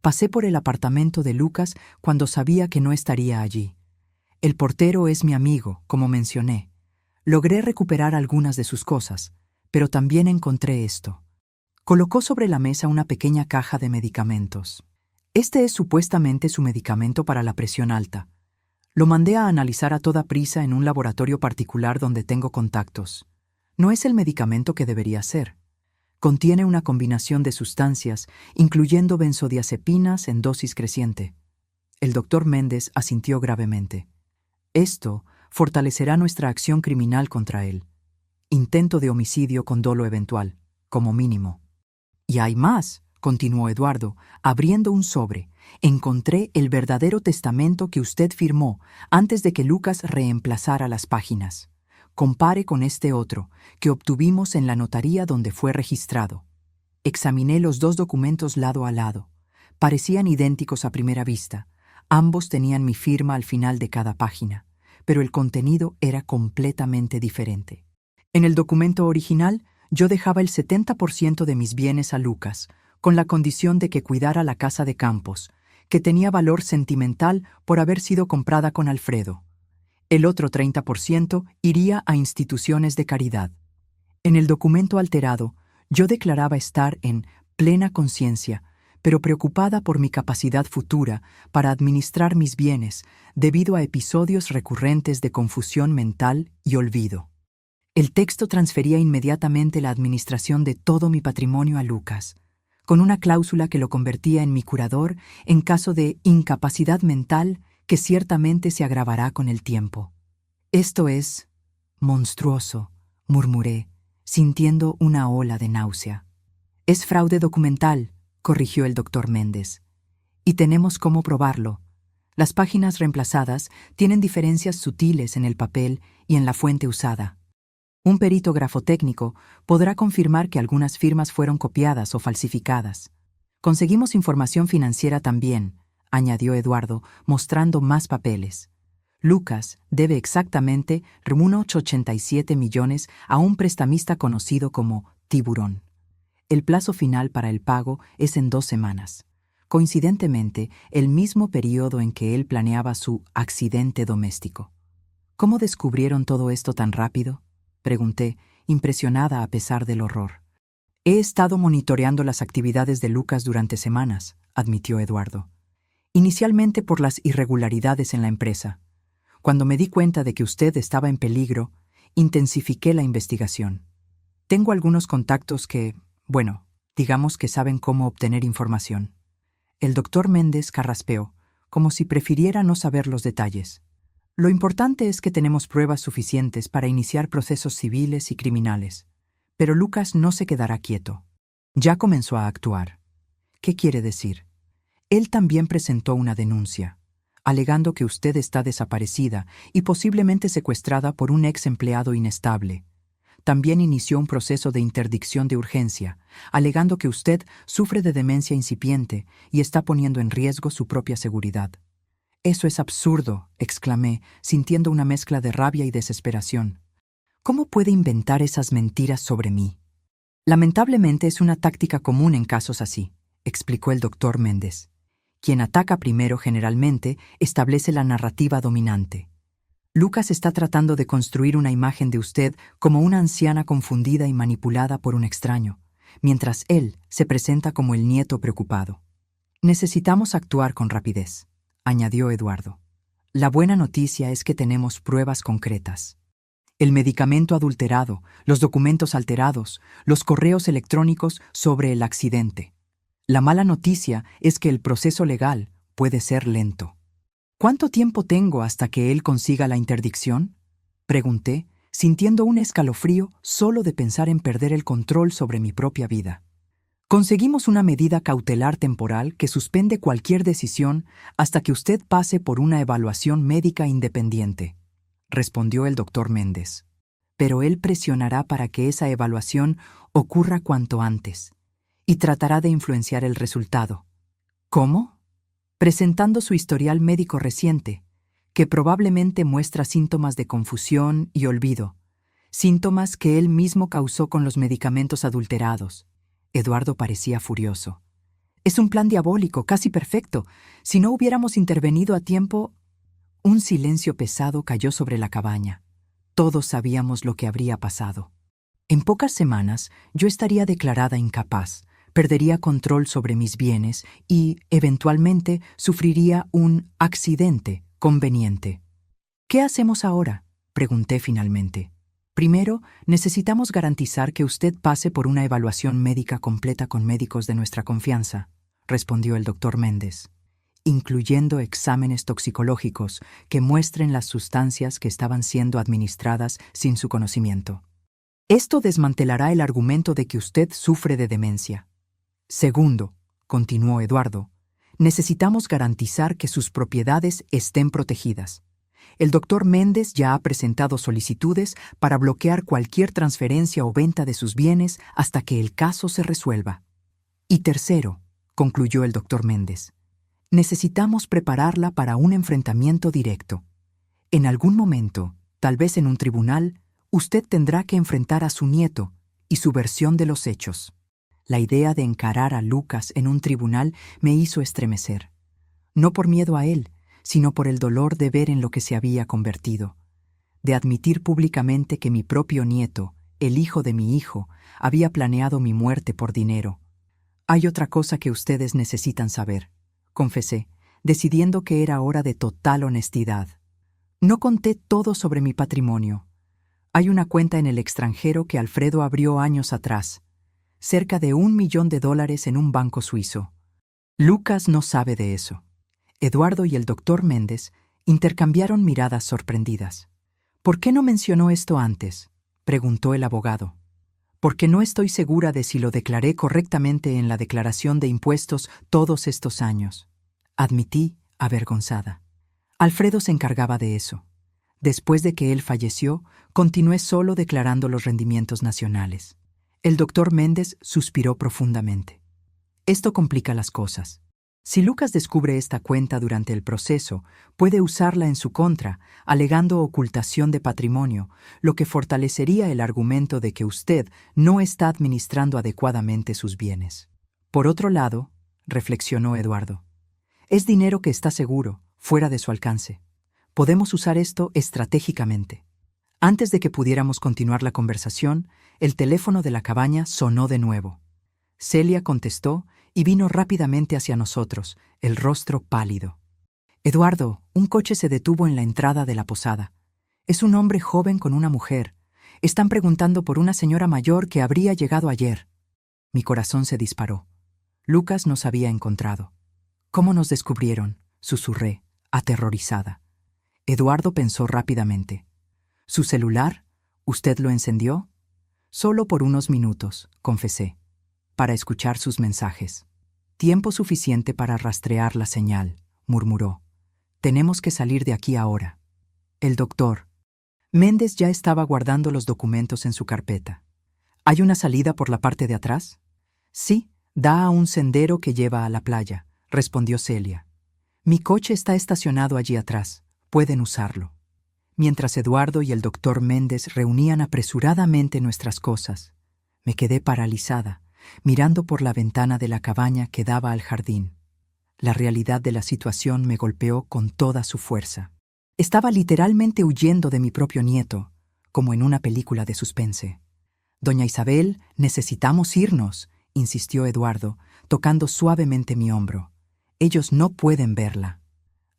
Speaker 1: Pasé por el apartamento de Lucas cuando sabía que no estaría allí. El portero es mi amigo, como mencioné. Logré recuperar algunas de sus cosas, pero también encontré esto». Colocó sobre la mesa una pequeña caja de medicamentos. «Este es supuestamente su medicamento para la presión alta. Lo mandé a analizar a toda prisa en un laboratorio particular donde tengo contactos. No es el medicamento que debería ser. Contiene una combinación de sustancias, incluyendo benzodiazepinas en dosis creciente». El doctor Méndez asintió gravemente. «Esto fortalecerá nuestra acción criminal contra él. Intento de homicidio con dolo eventual, como mínimo». «Y hay más», continuó Eduardo, abriendo un sobre. «Encontré el verdadero testamento que usted firmó antes de que Lucas reemplazara las páginas. Compare con este otro, que obtuvimos en la notaría donde fue registrado». Examiné los dos documentos lado a lado. Parecían idénticos a primera vista. Ambos tenían mi firma al final de cada página, pero el contenido era completamente diferente. En el documento original, yo dejaba el 70% de mis bienes a Lucas, con la condición de que cuidara la casa de campos, que tenía valor sentimental por haber sido comprada con Alfredo. El otro 30% iría a instituciones de caridad. En el documento alterado, yo declaraba estar en plena conciencia, pero preocupada por mi capacidad futura para administrar mis bienes debido a episodios recurrentes de confusión mental y olvido. El texto transfería inmediatamente la administración de todo mi patrimonio a Lucas, con una cláusula que lo convertía en mi curador en caso de incapacidad mental que ciertamente se agravará con el tiempo. «Esto es monstruoso», murmuré, sintiendo una ola de náusea. «Es fraude documental», corrigió el doctor Méndez. «Y tenemos cómo probarlo. Las páginas reemplazadas tienen diferencias sutiles en el papel y en la fuente usada. Un perito grafotécnico podrá confirmar que algunas firmas fueron copiadas o falsificadas. Conseguimos información financiera también», añadió Eduardo, mostrando más papeles. «Lucas debe exactamente 1,87 millones a un prestamista conocido como Tiburón. El plazo final para el pago es en 2 semanas. Coincidentemente, el mismo periodo en que él planeaba su accidente doméstico». «¿Cómo descubrieron todo esto tan rápido?», pregunté, impresionada a pesar del horror. «He estado monitoreando las actividades de Lucas durante semanas», admitió Eduardo. «Inicialmente por las irregularidades en la empresa. Cuando me di cuenta de que usted estaba en peligro, intensifiqué la investigación. Tengo algunos contactos que, bueno, digamos que saben cómo obtener información». El doctor Méndez carraspeó, como si prefiriera no saber los detalles. «Lo importante es que tenemos pruebas suficientes para iniciar procesos civiles y criminales. Pero Lucas no se quedará quieto. Ya comenzó a actuar. ¿Qué quiere decir? Él también presentó una denuncia, alegando que usted está desaparecida y posiblemente secuestrada por un ex empleado inestable. También inició un proceso de interdicción de urgencia, alegando que usted sufre de demencia incipiente y está poniendo en riesgo su propia seguridad. «Eso es absurdo», exclamé, sintiendo una mezcla de rabia y desesperación. «¿Cómo puede inventar esas mentiras sobre mí?» «Lamentablemente es una táctica común en casos así», explicó el doctor Méndez. «Quien ataca primero generalmente establece la narrativa dominante. Lucas está tratando de construir una imagen de usted como una anciana confundida y manipulada por un extraño, mientras él se presenta como el nieto preocupado. Necesitamos actuar con rapidez», añadió Eduardo. «La buena noticia es que tenemos pruebas concretas. El medicamento adulterado, los documentos alterados, los correos electrónicos sobre el accidente. La mala noticia es que el proceso legal puede ser lento». «¿Cuánto tiempo tengo hasta que él consiga la interdicción?», pregunté, sintiendo un escalofrío solo de pensar en perder el control sobre mi propia vida. «Conseguimos una medida cautelar temporal que suspende cualquier decisión hasta que usted pase por una evaluación médica independiente», respondió el doctor Méndez. «Pero él presionará para que esa evaluación ocurra cuanto antes y tratará de influenciar el resultado». «¿Cómo?», presentando su historial médico reciente, que probablemente muestra síntomas de confusión y olvido, síntomas que él mismo causó con los medicamentos adulterados. Eduardo parecía furioso. «Es un plan diabólico, casi perfecto. Si no hubiéramos intervenido a tiempo...» Un silencio pesado cayó sobre la cabaña. Todos sabíamos lo que habría pasado. En pocas semanas yo estaría declarada incapaz, perdería control sobre mis bienes y, eventualmente, sufriría un accidente conveniente. «¿Qué hacemos ahora?», pregunté finalmente. «Primero, necesitamos garantizar que usted pase por una evaluación médica completa con médicos de nuestra confianza», respondió el doctor Méndez, «incluyendo exámenes toxicológicos que muestren las sustancias que estaban siendo administradas sin su conocimiento. Esto desmantelará el argumento de que usted sufre de demencia. Segundo», continuó Eduardo, «necesitamos garantizar que sus propiedades estén protegidas. El doctor Méndez ya ha presentado solicitudes para bloquear cualquier transferencia o venta de sus bienes hasta que el caso se resuelva. Y tercero», concluyó el doctor Méndez, «necesitamos prepararla para un enfrentamiento directo. En algún momento, tal vez en un tribunal, usted tendrá que enfrentar a su nieto y su versión de los hechos». La idea de encarar a Lucas en un tribunal me hizo estremecer. No por miedo a él, sino por el dolor de ver en lo que se había convertido, de admitir públicamente que mi propio nieto, el hijo de mi hijo, había planeado mi muerte por dinero. «Hay otra cosa que ustedes necesitan saber», confesé, decidiendo que era hora de total honestidad. «No conté todo sobre mi patrimonio. Hay una cuenta en el extranjero que Alfredo abrió años atrás, cerca de $1 millón en un banco suizo. Lucas no sabe de eso». Eduardo y el doctor Méndez intercambiaron miradas sorprendidas. «¿Por qué no mencionó esto antes?», preguntó el abogado. «Porque no estoy segura de si lo declaré correctamente en la declaración de impuestos todos estos años», admití, avergonzada. «Alfredo se encargaba de eso. Después de que él falleció, continué solo declarando los rendimientos nacionales». El doctor Méndez suspiró profundamente. «Esto complica las cosas. Si Lucas descubre esta cuenta durante el proceso, puede usarla en su contra, alegando ocultación de patrimonio, lo que fortalecería el argumento de que usted no está administrando adecuadamente sus bienes. Por otro lado», reflexionó Eduardo, «es dinero que está seguro, fuera de su alcance. Podemos usar esto estratégicamente». Antes de que pudiéramos continuar la conversación, el teléfono de la cabaña sonó de nuevo. Celia contestó y vino rápidamente hacia nosotros, el rostro pálido. «Eduardo, un coche se detuvo en la entrada de la posada. Es un hombre joven con una mujer. Están preguntando por una señora mayor que habría llegado ayer». Mi corazón se disparó. Lucas nos había encontrado. «¿Cómo nos descubrieron?», susurré, aterrorizada. Eduardo pensó rápidamente. «¿Su celular? ¿Usted lo encendió?». Solo por unos minutos, confesé, para escuchar sus mensajes. Tiempo suficiente para rastrear la señal, murmuró. Tenemos que salir de aquí ahora. El doctor Méndez ya estaba guardando los documentos en su carpeta. ¿Hay una salida por la parte de atrás? Sí, da a un sendero que lleva a la playa, respondió Celia. Mi coche está estacionado allí atrás. Pueden usarlo. Mientras Eduardo y el doctor Méndez reunían apresuradamente nuestras cosas, me quedé paralizada, mirando por la ventana de la cabaña que daba al jardín. La realidad de la situación me golpeó con toda su fuerza. Estaba literalmente huyendo de mi propio nieto, como en una película de suspense. Doña Isabel, necesitamos irnos, insistió Eduardo, tocando suavemente mi hombro. Ellos no pueden verla.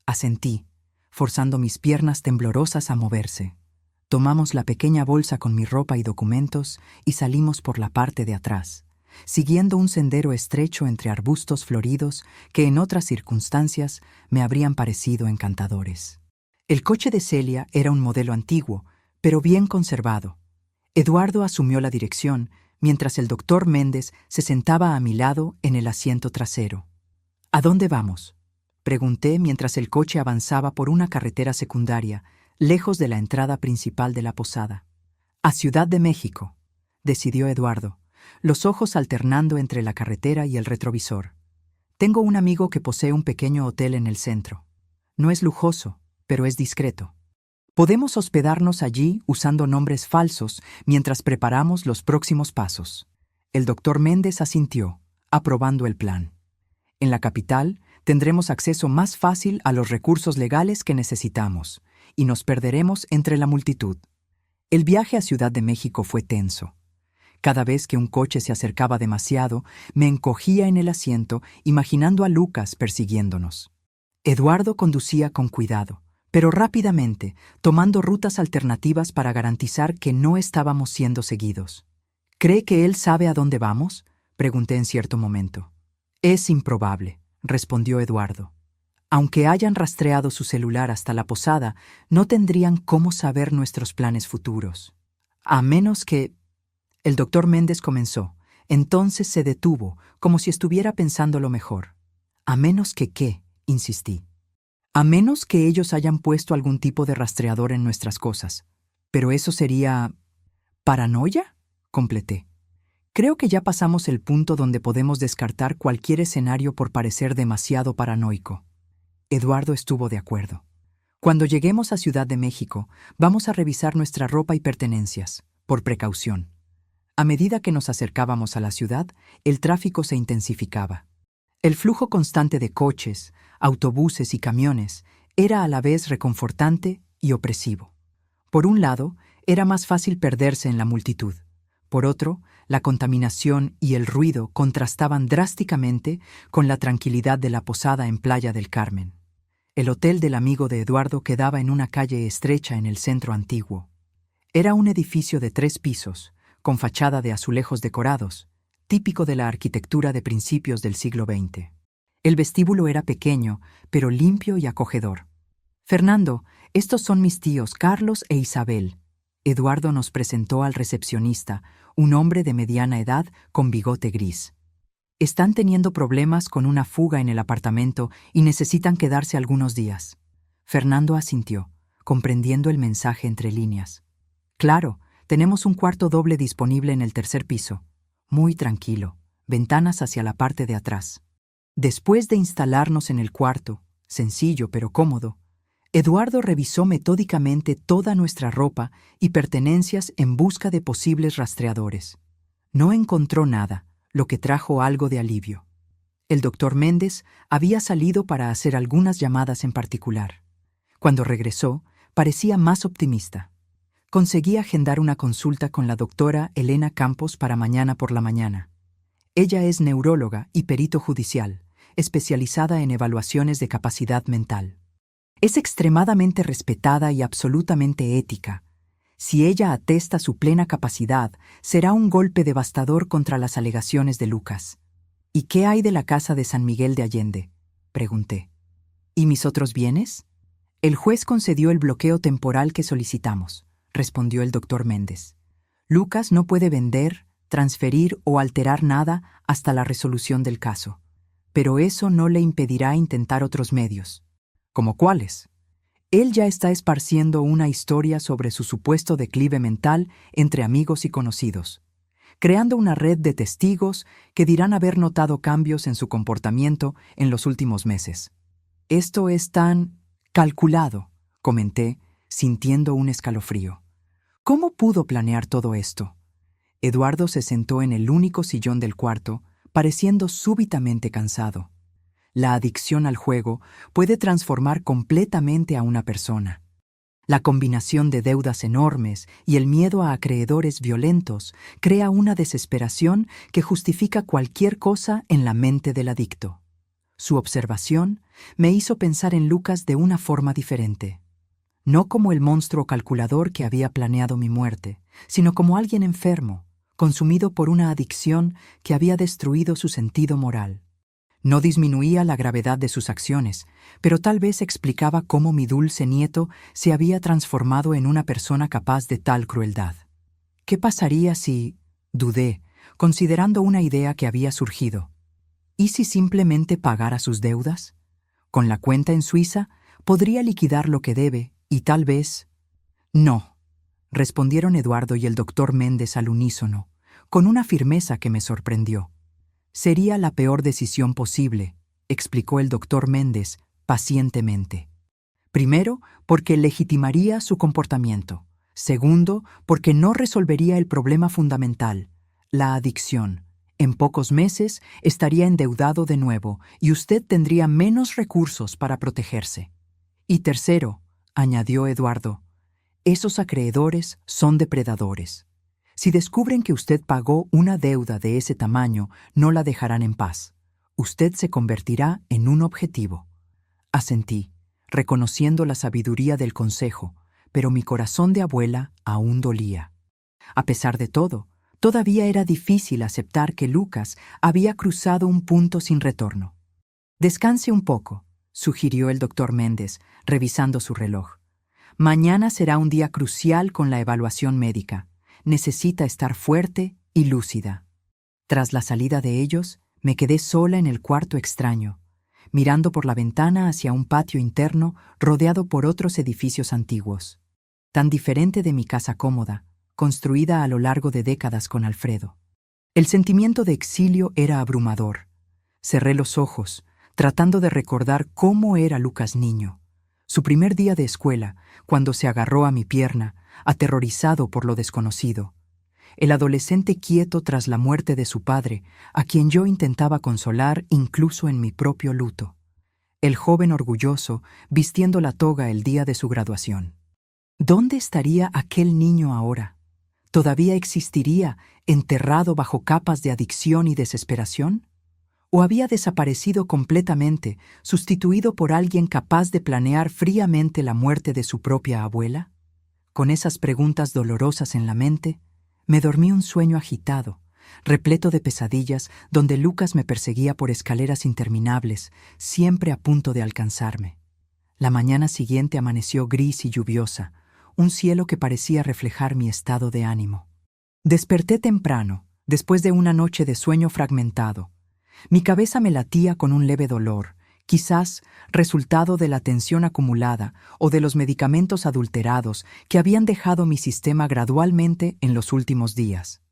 Speaker 1: Asentí, forzando mis piernas temblorosas a moverse. Tomamos la pequeña bolsa con mi ropa y documentos y salimos por la parte de atrás, siguiendo un sendero estrecho entre arbustos floridos que en otras circunstancias me habrían parecido encantadores. El coche de Celia era un modelo antiguo, pero bien conservado. Eduardo asumió la dirección, mientras el doctor Méndez se sentaba a mi lado en el asiento trasero. ¿A dónde vamos?, pregunté mientras el coche avanzaba por una carretera secundaria, lejos de la entrada principal de la posada. A Ciudad de México, decidió Eduardo, los ojos alternando entre la carretera y el retrovisor. Tengo un amigo que posee un pequeño hotel en el centro. No es lujoso, pero es discreto. Podemos hospedarnos allí usando nombres falsos mientras preparamos los próximos pasos. El doctor Méndez asintió, aprobando el plan. En la capital tendremos acceso más fácil a los recursos legales que necesitamos, y nos perderemos entre la multitud. El viaje a Ciudad de México fue tenso. Cada vez que un coche se acercaba demasiado, me encogía en el asiento, imaginando a Lucas persiguiéndonos. Eduardo conducía con cuidado, pero rápidamente, tomando rutas alternativas para garantizar que no estábamos siendo seguidos. ¿Cree que él sabe a dónde vamos?, pregunté en cierto momento. Es improbable, respondió Eduardo. Aunque hayan rastreado su celular hasta la posada, no tendrían cómo saber nuestros planes futuros. A menos que... El doctor Méndez comenzó. Entonces se detuvo, como si estuviera pensándolo mejor. ¿A menos que qué?, insistí. A menos que ellos hayan puesto algún tipo de rastreador en nuestras cosas. Pero eso sería... ¿paranoia?, completé. Creo que ya pasamos el punto donde podemos descartar cualquier escenario por parecer demasiado paranoico. Eduardo estuvo de acuerdo. Cuando lleguemos a Ciudad de México, vamos a revisar nuestra ropa y pertenencias, por precaución. A medida que nos acercábamos a la ciudad, el tráfico se intensificaba. El flujo constante de coches, autobuses y camiones era a la vez reconfortante y opresivo. Por un lado, era más fácil perderse en la multitud. Por otro, la contaminación y el ruido contrastaban drásticamente con la tranquilidad de la posada en Playa del Carmen. El hotel del amigo de Eduardo quedaba en una calle estrecha en el centro antiguo. Era un edificio de 3 pisos, con fachada de azulejos decorados, típico de la arquitectura de principios del siglo XX. El vestíbulo era pequeño, pero limpio y acogedor. Fernando, estos son mis tíos Carlos e Isabel. Eduardo nos presentó al recepcionista, un hombre de mediana edad con bigote gris. Están teniendo problemas con una fuga en el apartamento y necesitan quedarse algunos días. Fernando asintió, comprendiendo el mensaje entre líneas. Claro, tenemos un cuarto doble disponible en el 3er piso. Muy tranquilo, ventanas hacia la parte de atrás. Después de instalarnos en el cuarto, sencillo pero cómodo, Eduardo revisó metódicamente toda nuestra ropa y pertenencias en busca de posibles rastreadores. No encontró nada, lo que trajo algo de alivio. El doctor Méndez había salido para hacer algunas llamadas en particular. Cuando regresó, parecía más optimista. Conseguí agendar una consulta con la doctora Elena Campos para mañana por la mañana. Ella es neuróloga y perito judicial, especializada en evaluaciones de capacidad mental. Es extremadamente respetada y absolutamente ética. Si ella atesta su plena capacidad, será un golpe devastador contra las alegaciones de Lucas. ¿Y qué hay de la casa de San Miguel de Allende?, pregunté. ¿Y mis otros bienes? El juez concedió el bloqueo temporal que solicitamos, respondió el doctor Méndez. Lucas no puede vender, transferir o alterar nada hasta la resolución del caso. Pero eso no le impedirá intentar otros medios. ¿Como cuáles? Él ya está esparciendo una historia sobre su supuesto declive mental entre amigos y conocidos, creando una red de testigos que dirán haber notado cambios en su comportamiento en los últimos meses. Esto es tan calculado, comenté, sintiendo un escalofrío. ¿Cómo pudo planear todo esto? Eduardo se sentó en el único sillón del cuarto, pareciendo súbitamente cansado. La adicción al juego puede transformar completamente a una persona. La combinación de deudas enormes y el miedo a acreedores violentos crea una desesperación que justifica cualquier cosa en la mente del adicto. Su observación me hizo pensar en Lucas de una forma diferente. No como el monstruo calculador que había planeado mi muerte, sino como alguien enfermo, consumido por una adicción que había destruido su sentido moral. No disminuía la gravedad de sus acciones, pero tal vez explicaba cómo mi dulce nieto se había transformado en una persona capaz de tal crueldad. ¿Qué pasaría si, dudé, considerando una idea que había surgido? ¿Y si simplemente pagara sus deudas? Con la cuenta en Suiza, podría liquidar lo que debe y tal vez... No, respondieron Eduardo y el doctor Méndez al unísono, con una firmeza que me sorprendió. Sería la peor decisión posible, explicó el doctor Méndez pacientemente. Primero, porque legitimaría su comportamiento. Segundo, porque no resolvería el problema fundamental, la adicción. En pocos meses estaría endeudado de nuevo y usted tendría menos recursos para protegerse. Y tercero, añadió Eduardo, esos acreedores son depredadores. Si descubren que usted pagó una deuda de ese tamaño, no la dejarán en paz. Usted se convertirá en un objetivo. Asentí, reconociendo la sabiduría del consejo, pero mi corazón de abuela aún dolía. A pesar de todo, todavía era difícil aceptar que Lucas había cruzado un punto sin retorno. Descanse un poco, sugirió el doctor Méndez, revisando su reloj. Mañana será un día crucial con la evaluación médica. Necesita estar fuerte y lúcida. Tras la salida de ellos, me quedé sola en el cuarto extraño, mirando por la ventana hacia un patio interno rodeado por otros edificios antiguos, tan diferente de mi casa cómoda, construida a lo largo de décadas con Alfredo. El sentimiento de exilio era abrumador. Cerré los ojos, tratando de recordar cómo era Lucas niño. Su primer día de escuela, cuando se agarró a mi pierna, aterrorizado por lo desconocido. El adolescente quieto tras la muerte de su padre, a quien yo intentaba consolar incluso en mi propio luto. El joven orgulloso, vistiendo la toga el día de su graduación. ¿Dónde estaría aquel niño ahora? ¿Todavía existiría, enterrado bajo capas de adicción y desesperación? ¿O había desaparecido completamente, sustituido por alguien capaz de planear fríamente la muerte de su propia abuela? Con esas preguntas dolorosas en la mente, me dormí un sueño agitado, repleto de pesadillas donde Lucas me perseguía por escaleras interminables, siempre a punto de alcanzarme. La mañana siguiente amaneció gris y lluviosa, un cielo que parecía reflejar mi estado de ánimo. Desperté temprano, después de una noche de sueño fragmentado. Mi cabeza me latía con un leve dolor, quizás resultado de la tensión acumulada o de los medicamentos adulterados que habían dejado mi sistema gradualmente en los últimos días.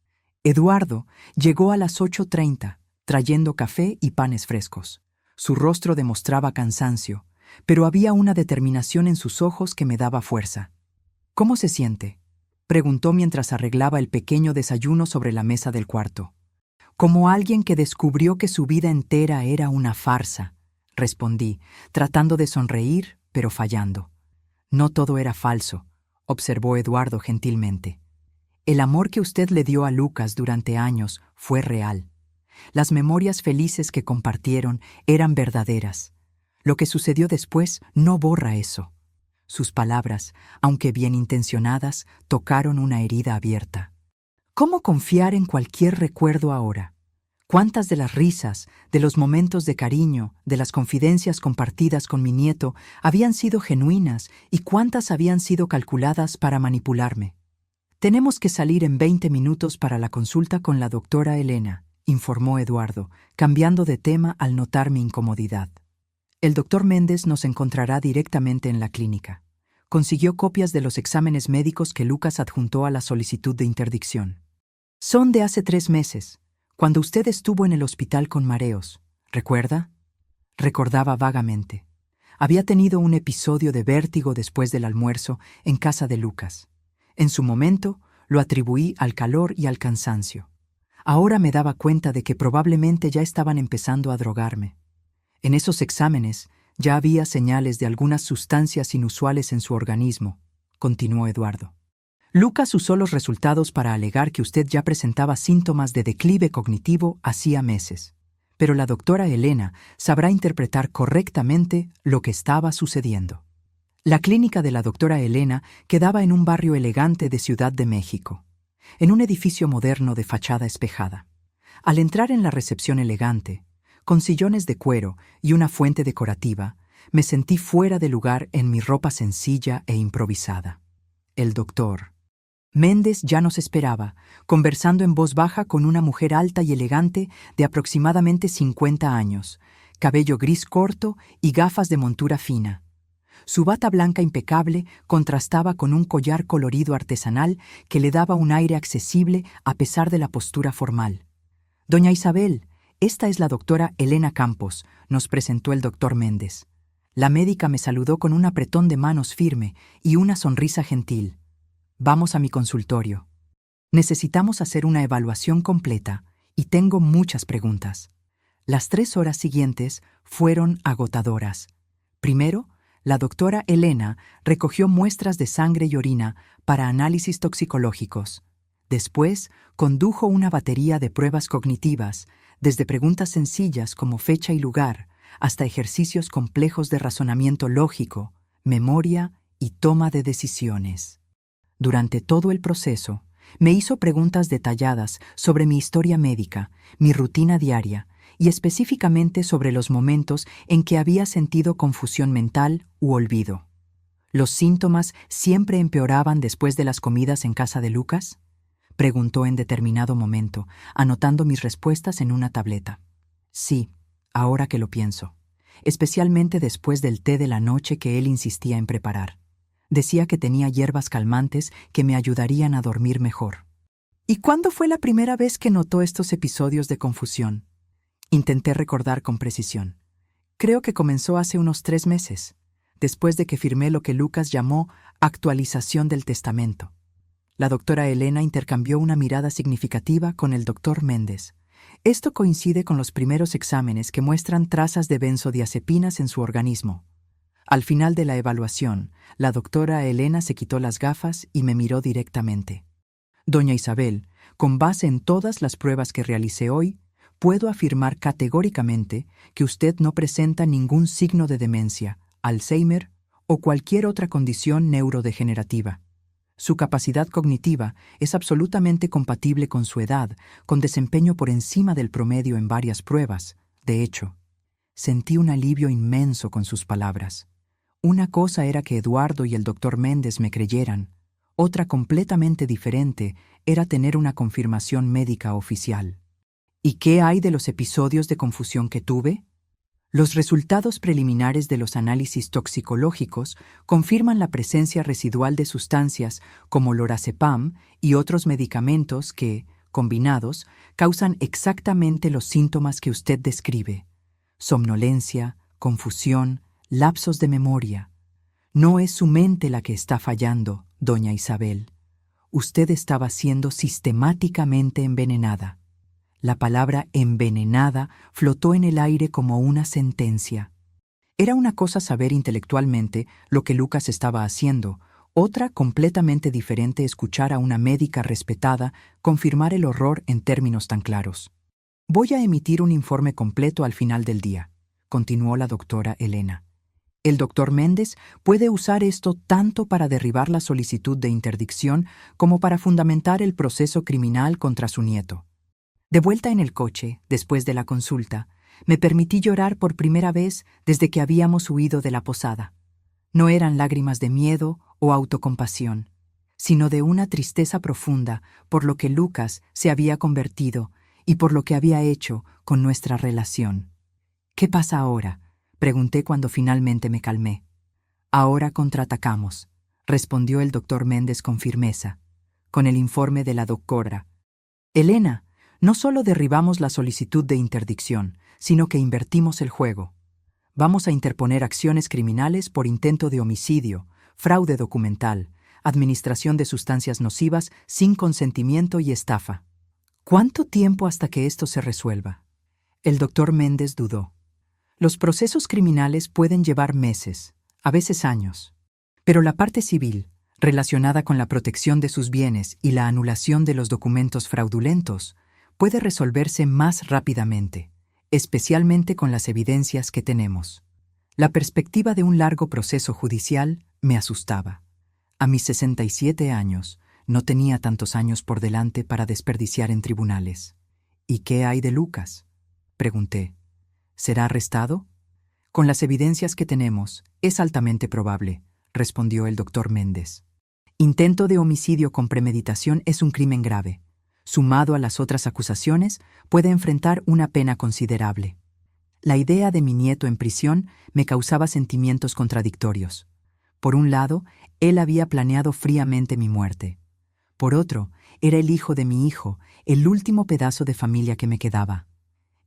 Speaker 1: Eduardo llegó a las 8:30, trayendo café y panes frescos. Su rostro demostraba cansancio, pero había una determinación en sus ojos que me daba fuerza. «¿Cómo se siente?», preguntó mientras arreglaba el pequeño desayuno sobre la mesa del cuarto. «Como alguien que descubrió que su vida entera era una farsa», respondí, tratando de sonreír, pero fallando. «No todo era falso», observó Eduardo gentilmente. «El amor que usted le dio a Lucas durante años fue real. Las memorias felices que compartieron eran verdaderas. Lo que sucedió después no borra eso». Sus palabras, aunque bien intencionadas, tocaron una herida abierta. ¿Cómo confiar en cualquier recuerdo ahora? ¿Cuántas de las risas, de los momentos de cariño, de las confidencias compartidas con mi nieto habían sido genuinas y cuántas habían sido calculadas para manipularme? Tenemos que salir en 20 minutos para la consulta con la doctora Elena, informó Eduardo, cambiando de tema al notar mi incomodidad. El doctor Méndez nos encontrará directamente en la clínica. Consiguió copias de los exámenes médicos que Lucas adjuntó a la solicitud de interdicción. Son de hace 3 meses, cuando usted estuvo en el hospital con mareos. ¿Recuerda? Recordaba vagamente. Había tenido un episodio de vértigo después del almuerzo en casa de Lucas. En su momento, lo atribuí al calor y al cansancio. Ahora me daba cuenta de que probablemente ya estaban empezando a drogarme. En esos exámenes ya había señales de algunas sustancias inusuales en su organismo, continuó Eduardo. Lucas usó los resultados para alegar que usted ya presentaba síntomas de declive cognitivo hacía meses. Pero la doctora Elena sabrá interpretar correctamente lo que estaba sucediendo. La clínica de la doctora Elena quedaba en un barrio elegante de Ciudad de México, en un edificio moderno de fachada espejada. Al entrar en la recepción elegante, con sillones de cuero y una fuente decorativa, me sentí fuera de lugar en mi ropa sencilla e improvisada. El doctor Méndez ya nos esperaba, conversando en voz baja con una mujer alta y elegante de aproximadamente 50 años, cabello gris corto y gafas de montura fina. Su bata blanca impecable contrastaba con un collar colorido artesanal que le daba un aire accesible a pesar de la postura formal. «Doña Isabel, esta es la doctora Elena Campos», nos presentó el doctor Méndez. La médica me saludó con un apretón de manos firme y una sonrisa gentil. «Vamos a mi consultorio. Necesitamos hacer una evaluación completa y tengo muchas preguntas». Las 3 horas siguientes fueron agotadoras. Primero, la doctora Elena recogió muestras de sangre y orina para análisis toxicológicos. Después, condujo una batería de pruebas cognitivas, desde preguntas sencillas como fecha y lugar, hasta ejercicios complejos de razonamiento lógico, memoria y toma de decisiones. Durante todo el proceso, me hizo preguntas detalladas sobre mi historia médica, mi rutina diaria, y específicamente sobre los momentos en que había sentido confusión mental u olvido. ¿Los síntomas siempre empeoraban después de las comidas en casa de Lucas?, preguntó en determinado momento, anotando mis respuestas en una tableta. Sí, ahora que lo pienso, especialmente después del té de la noche que él insistía en preparar. Decía que tenía hierbas calmantes que me ayudarían a dormir mejor. ¿Y cuándo fue la primera vez que notó estos episodios de confusión? Intenté recordar con precisión. Creo que comenzó hace unos 3 meses, después de que firmé lo que Lucas llamó actualización del testamento. La doctora Elena intercambió una mirada significativa con el doctor Méndez. Esto coincide con los primeros exámenes que muestran trazas de benzodiazepinas en su organismo. Al final de la evaluación, la doctora Elena se quitó las gafas y me miró directamente. «Doña Isabel, con base en todas las pruebas que realicé hoy, puedo afirmar categóricamente que usted no presenta ningún signo de demencia, Alzheimer o cualquier otra condición neurodegenerativa. Su capacidad cognitiva es absolutamente compatible con su edad, con desempeño por encima del promedio en varias pruebas. De hecho, sentí un alivio inmenso con sus palabras. Una cosa era que Eduardo y el doctor Méndez me creyeran, otra completamente diferente era tener una confirmación médica oficial. ¿Y qué hay de los episodios de confusión que tuve? Los resultados preliminares de los análisis toxicológicos confirman la presencia residual de sustancias como lorazepam y otros medicamentos que, combinados, causan exactamente los síntomas que usted describe: somnolencia, confusión, lapsos de memoria. No es su mente la que está fallando, doña Isabel. Usted estaba siendo sistemáticamente envenenada. La palabra envenenada flotó en el aire como una sentencia. Era una cosa saber intelectualmente lo que Lucas estaba haciendo, otra completamente diferente escuchar a una médica respetada confirmar el horror en términos tan claros. Voy a emitir un informe completo al final del día, continuó la doctora Elena. El doctor Méndez puede usar esto tanto para derribar la solicitud de interdicción como para fundamentar el proceso criminal contra su nieto. De vuelta en el coche, después de la consulta, me permití llorar por primera vez desde que habíamos huido de la posada. No eran lágrimas de miedo o autocompasión, sino de una tristeza profunda por lo que Lucas se había convertido y por lo que había hecho con nuestra relación. «¿Qué pasa ahora?», pregunté cuando finalmente me calmé. «Ahora contraatacamos», respondió el doctor Méndez con firmeza, con el informe de la doctora. «Elena, no solo derribamos la solicitud de interdicción, sino que invertimos el juego. Vamos a interponer acciones criminales por intento de homicidio, fraude documental, administración de sustancias nocivas sin consentimiento y estafa. ¿Cuánto tiempo hasta que esto se resuelva?». El doctor Méndez dudó. «Los procesos criminales pueden llevar meses, a veces años. Pero la parte civil, relacionada con la protección de sus bienes y la anulación de los documentos fraudulentos, puede resolverse más rápidamente, especialmente con las evidencias que tenemos». La perspectiva de un largo proceso judicial me asustaba. A mis 67 años, no tenía tantos años por delante para desperdiciar en tribunales. «¿Y qué hay de Lucas?», pregunté. «¿Será arrestado?». «Con las evidencias que tenemos, es altamente probable», respondió el doctor Méndez. «Intento de homicidio con premeditación es un crimen grave. Sumado a las otras acusaciones, puede enfrentar una pena considerable». La idea de mi nieto en prisión me causaba sentimientos contradictorios. Por un lado, él había planeado fríamente mi muerte. Por otro, era el hijo de mi hijo, el último pedazo de familia que me quedaba.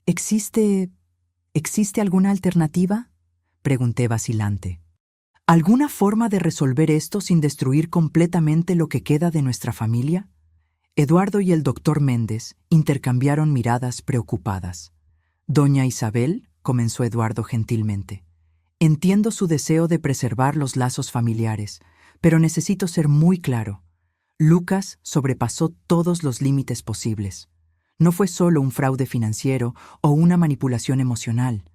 Speaker 1: ¿Existe alguna alternativa?», pregunté vacilante. «¿Alguna forma de resolver esto sin destruir completamente lo que queda de nuestra familia?». Eduardo y el doctor Méndez intercambiaron miradas preocupadas. «Doña Isabel», comenzó Eduardo gentilmente, «entiendo su deseo de preservar los lazos familiares, pero necesito ser muy claro. Lucas sobrepasó todos los límites posibles. No fue solo un fraude financiero o una manipulación emocional.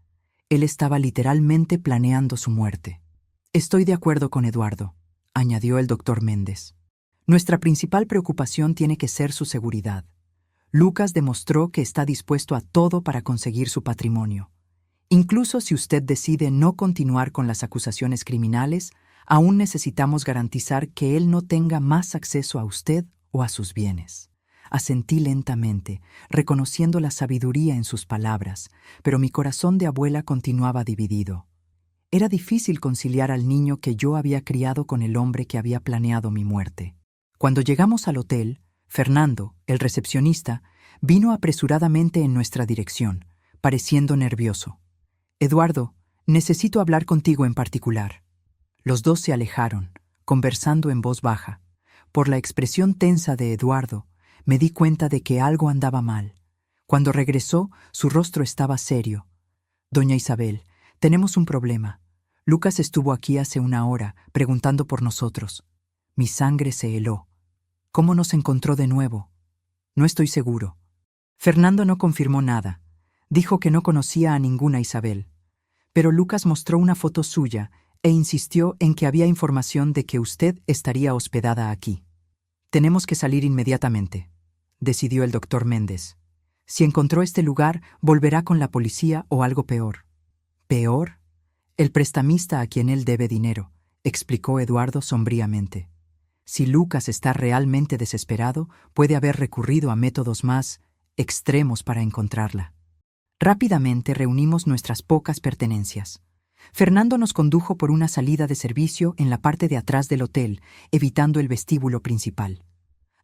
Speaker 1: Él estaba literalmente planeando su muerte». «Estoy de acuerdo con Eduardo», añadió el doctor Méndez. «Nuestra principal preocupación tiene que ser su seguridad. Lucas demostró que está dispuesto a todo para conseguir su patrimonio. Incluso si usted decide no continuar con las acusaciones criminales, aún necesitamos garantizar que él no tenga más acceso a usted o a sus bienes». Asentí lentamente, reconociendo la sabiduría en sus palabras, pero mi corazón de abuela continuaba dividido. Era difícil conciliar al niño que yo había criado con el hombre que había planeado mi muerte. Cuando llegamos al hotel, Fernando, el recepcionista, vino apresuradamente en nuestra dirección, pareciendo nervioso. «Eduardo, necesito hablar contigo en particular». Los dos se alejaron, conversando en voz baja. Por la expresión tensa de Eduardo, me di cuenta de que algo andaba mal. Cuando regresó, su rostro estaba serio. «Doña Isabel, tenemos un problema. Lucas estuvo aquí hace una hora, preguntando por nosotros». Mi sangre se heló. «¿Cómo nos encontró de nuevo?». «No estoy seguro». Fernando no confirmó nada. Dijo que no conocía a ninguna Isabel. Pero Lucas mostró una foto suya e insistió en que había información de que usted estaría hospedada aquí. «Tenemos que salir inmediatamente», decidió el doctor Méndez. «Si encontró este lugar, volverá con la policía o algo peor». «¿Peor?». «El prestamista a quien él debe dinero», explicó Eduardo sombríamente. «Si Lucas está realmente desesperado, puede haber recurrido a métodos más extremos para encontrarla». Rápidamente reunimos nuestras pocas pertenencias. Fernando nos condujo por una salida de servicio en la parte de atrás del hotel, evitando el vestíbulo principal.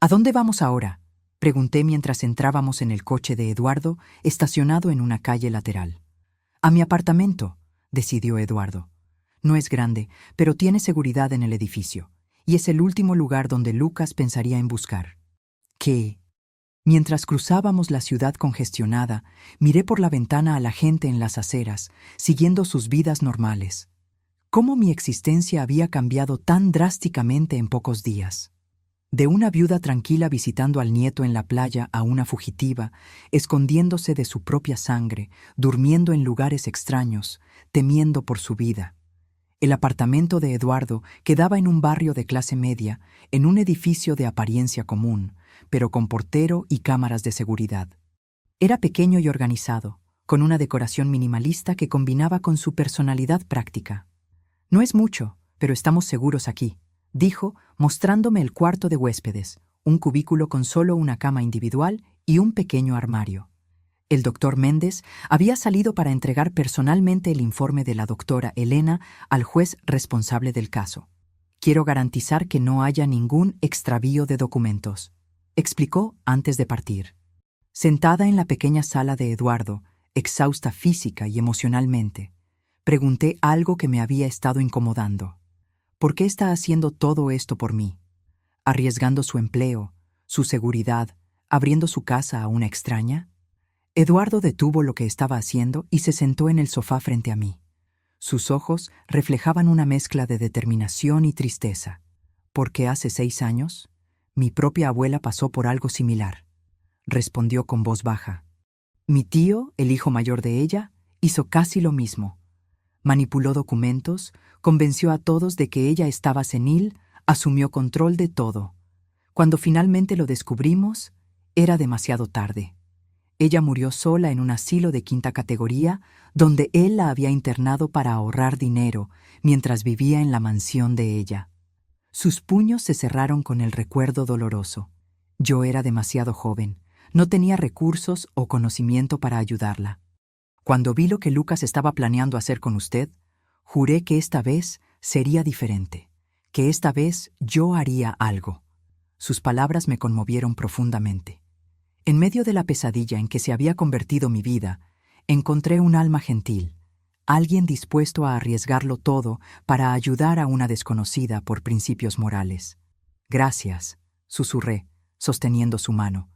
Speaker 1: «¿A dónde vamos ahora?», pregunté mientras entrábamos en el coche de Eduardo, estacionado en una calle lateral. «A mi apartamento», decidió Eduardo. «No es grande, pero tiene seguridad en el edificio, y es el último lugar donde Lucas pensaría en buscar». «¿Qué?». Mientras cruzábamos la ciudad congestionada, miré por la ventana a la gente en las aceras, siguiendo sus vidas normales. ¿Cómo mi existencia había cambiado tan drásticamente en pocos días? De una viuda tranquila visitando al nieto en la playa a una fugitiva, escondiéndose de su propia sangre, durmiendo en lugares extraños, temiendo por su vida. El apartamento de Eduardo quedaba en un barrio de clase media, en un edificio de apariencia común, pero con portero y cámaras de seguridad. Era pequeño y organizado, con una decoración minimalista que combinaba con su personalidad práctica. «No es mucho, pero estamos seguros aquí», dijo, mostrándome el cuarto de huéspedes, un cubículo con solo una cama individual y un pequeño armario. El doctor Méndez había salido para entregar personalmente el informe de la doctora Elena al juez responsable del caso. Quiero garantizar que no haya ningún extravío de documentos, explicó antes de partir. Sentada en la pequeña sala de Eduardo, exhausta física y emocionalmente, pregunté algo que me había estado incomodando. ¿Por qué está haciendo todo esto por mí? ¿Arriesgando su empleo, su seguridad, abriendo su casa a una extraña? Eduardo detuvo lo que estaba haciendo y se sentó en el sofá frente a mí. Sus ojos reflejaban una mezcla de determinación y tristeza, porque hace 6 años, mi propia abuela pasó por algo similar. Respondió con voz baja. Mi tío, el hijo mayor de ella, hizo casi lo mismo. Manipuló documentos, convenció a todos de que ella estaba senil, asumió control de todo. Cuando finalmente lo descubrimos, era demasiado tarde. Ella murió sola en un asilo de 5ª categoría, donde él la había internado para ahorrar dinero, mientras vivía en la mansión de ella. Sus puños se cerraron con el recuerdo doloroso. Yo era demasiado joven, no tenía recursos o conocimiento para ayudarla. Cuando vi lo que Lucas estaba planeando hacer con usted, juré que esta vez sería diferente, que esta vez yo haría algo. Sus palabras me conmovieron profundamente. En medio de la pesadilla en que se había convertido mi vida, encontré un alma gentil, alguien dispuesto a arriesgarlo todo para ayudar a una desconocida por principios morales. Gracias, susurré, sosteniendo su mano.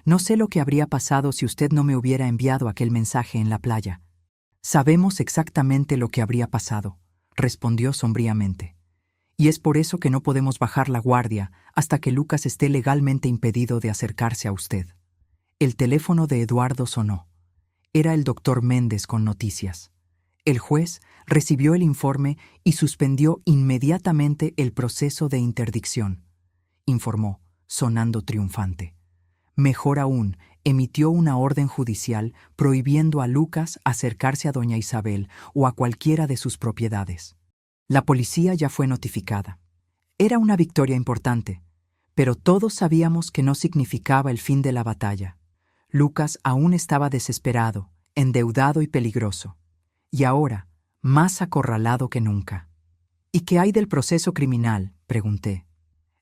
Speaker 1: No sé lo que habría pasado si usted no me hubiera enviado aquel mensaje en la playa. Sabemos exactamente lo que habría pasado, respondió sombríamente. Y es por eso que no podemos bajar la guardia hasta que Lucas esté legalmente impedido de acercarse a usted. El teléfono de Eduardo sonó. Era el doctor Méndez con noticias. El juez recibió el informe y suspendió inmediatamente el proceso de interdicción, informó, sonando triunfante. Mejor aún, emitió una orden judicial prohibiendo a Lucas acercarse a doña Isabel o a cualquiera de sus propiedades. La policía ya fue notificada. Era una victoria importante, pero todos sabíamos que no significaba el fin de la batalla. Lucas aún estaba desesperado, endeudado y peligroso. Y ahora, más acorralado que nunca. ¿Y qué hay del proceso criminal?, pregunté.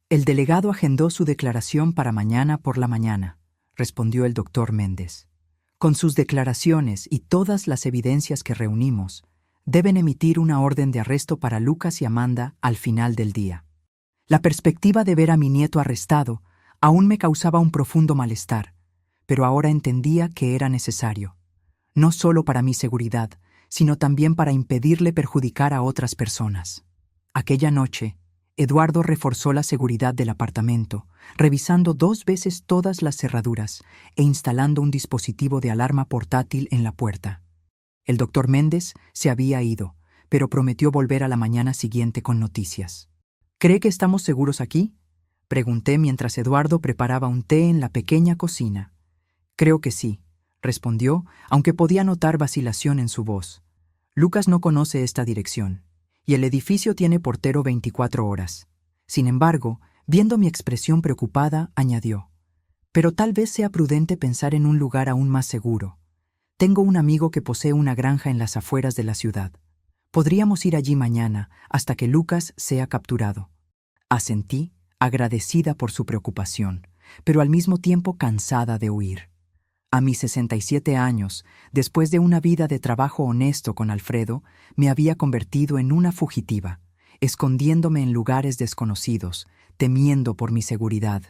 Speaker 1: El delegado agendó su declaración para mañana por la mañana, respondió el doctor Méndez. Con sus declaraciones y todas las evidencias que reunimos, deben emitir una orden de arresto para Lucas y Amanda al final del día. La perspectiva de ver a mi nieto arrestado aún me causaba un profundo malestar, pero ahora entendía que era necesario, no solo para mi seguridad, sino también para impedirle perjudicar a otras personas. Aquella noche, Eduardo reforzó la seguridad del apartamento, revisando 2 veces todas las cerraduras e instalando un dispositivo de alarma portátil en la puerta. El doctor Méndez se había ido, pero prometió volver a la mañana siguiente con noticias. ¿Cree que estamos seguros aquí?, pregunté mientras Eduardo preparaba un té en la pequeña cocina. Creo que sí, respondió, aunque podía notar vacilación en su voz. Lucas no conoce esta dirección, y el edificio tiene portero 24 horas. Sin embargo, viendo mi expresión preocupada, añadió, pero tal vez sea prudente pensar en un lugar aún más seguro. Tengo un amigo que posee una granja en las afueras de la ciudad. Podríamos ir allí mañana hasta que Lucas sea capturado. Asentí, agradecida por su preocupación, pero al mismo tiempo cansada de huir. A mis 67 años, después de una vida de trabajo honesto con Alfredo, me había convertido en una fugitiva, escondiéndome en lugares desconocidos, temiendo por mi seguridad.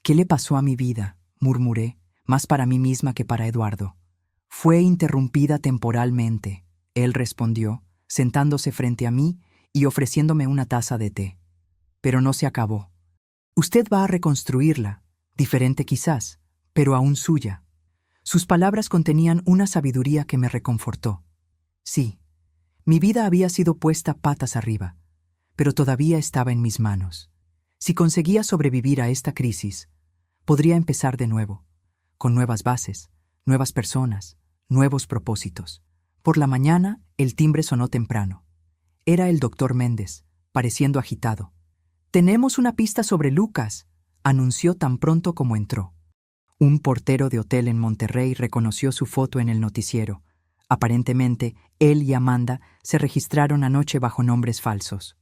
Speaker 1: ¿Qué le pasó a mi vida?, murmuré, más para mí misma que para Eduardo. Fue interrumpida temporalmente, él respondió, sentándose frente a mí y ofreciéndome una taza de té. Pero no se acabó. Usted va a reconstruirla, diferente quizás, pero aún suya. Sus palabras contenían una sabiduría que me reconfortó. Sí, mi vida había sido puesta patas arriba, pero todavía estaba en mis manos. Si conseguía sobrevivir a esta crisis, podría empezar de nuevo, con nuevas bases, nuevas personas, nuevos propósitos. Por la mañana, el timbre sonó temprano. Era el doctor Méndez, pareciendo agitado. Tenemos una pista sobre Lucas, anunció tan pronto como entró. Un portero de hotel en Monterrey reconoció su foto en el noticiero. Aparentemente, él y Amanda se registraron anoche bajo nombres falsos.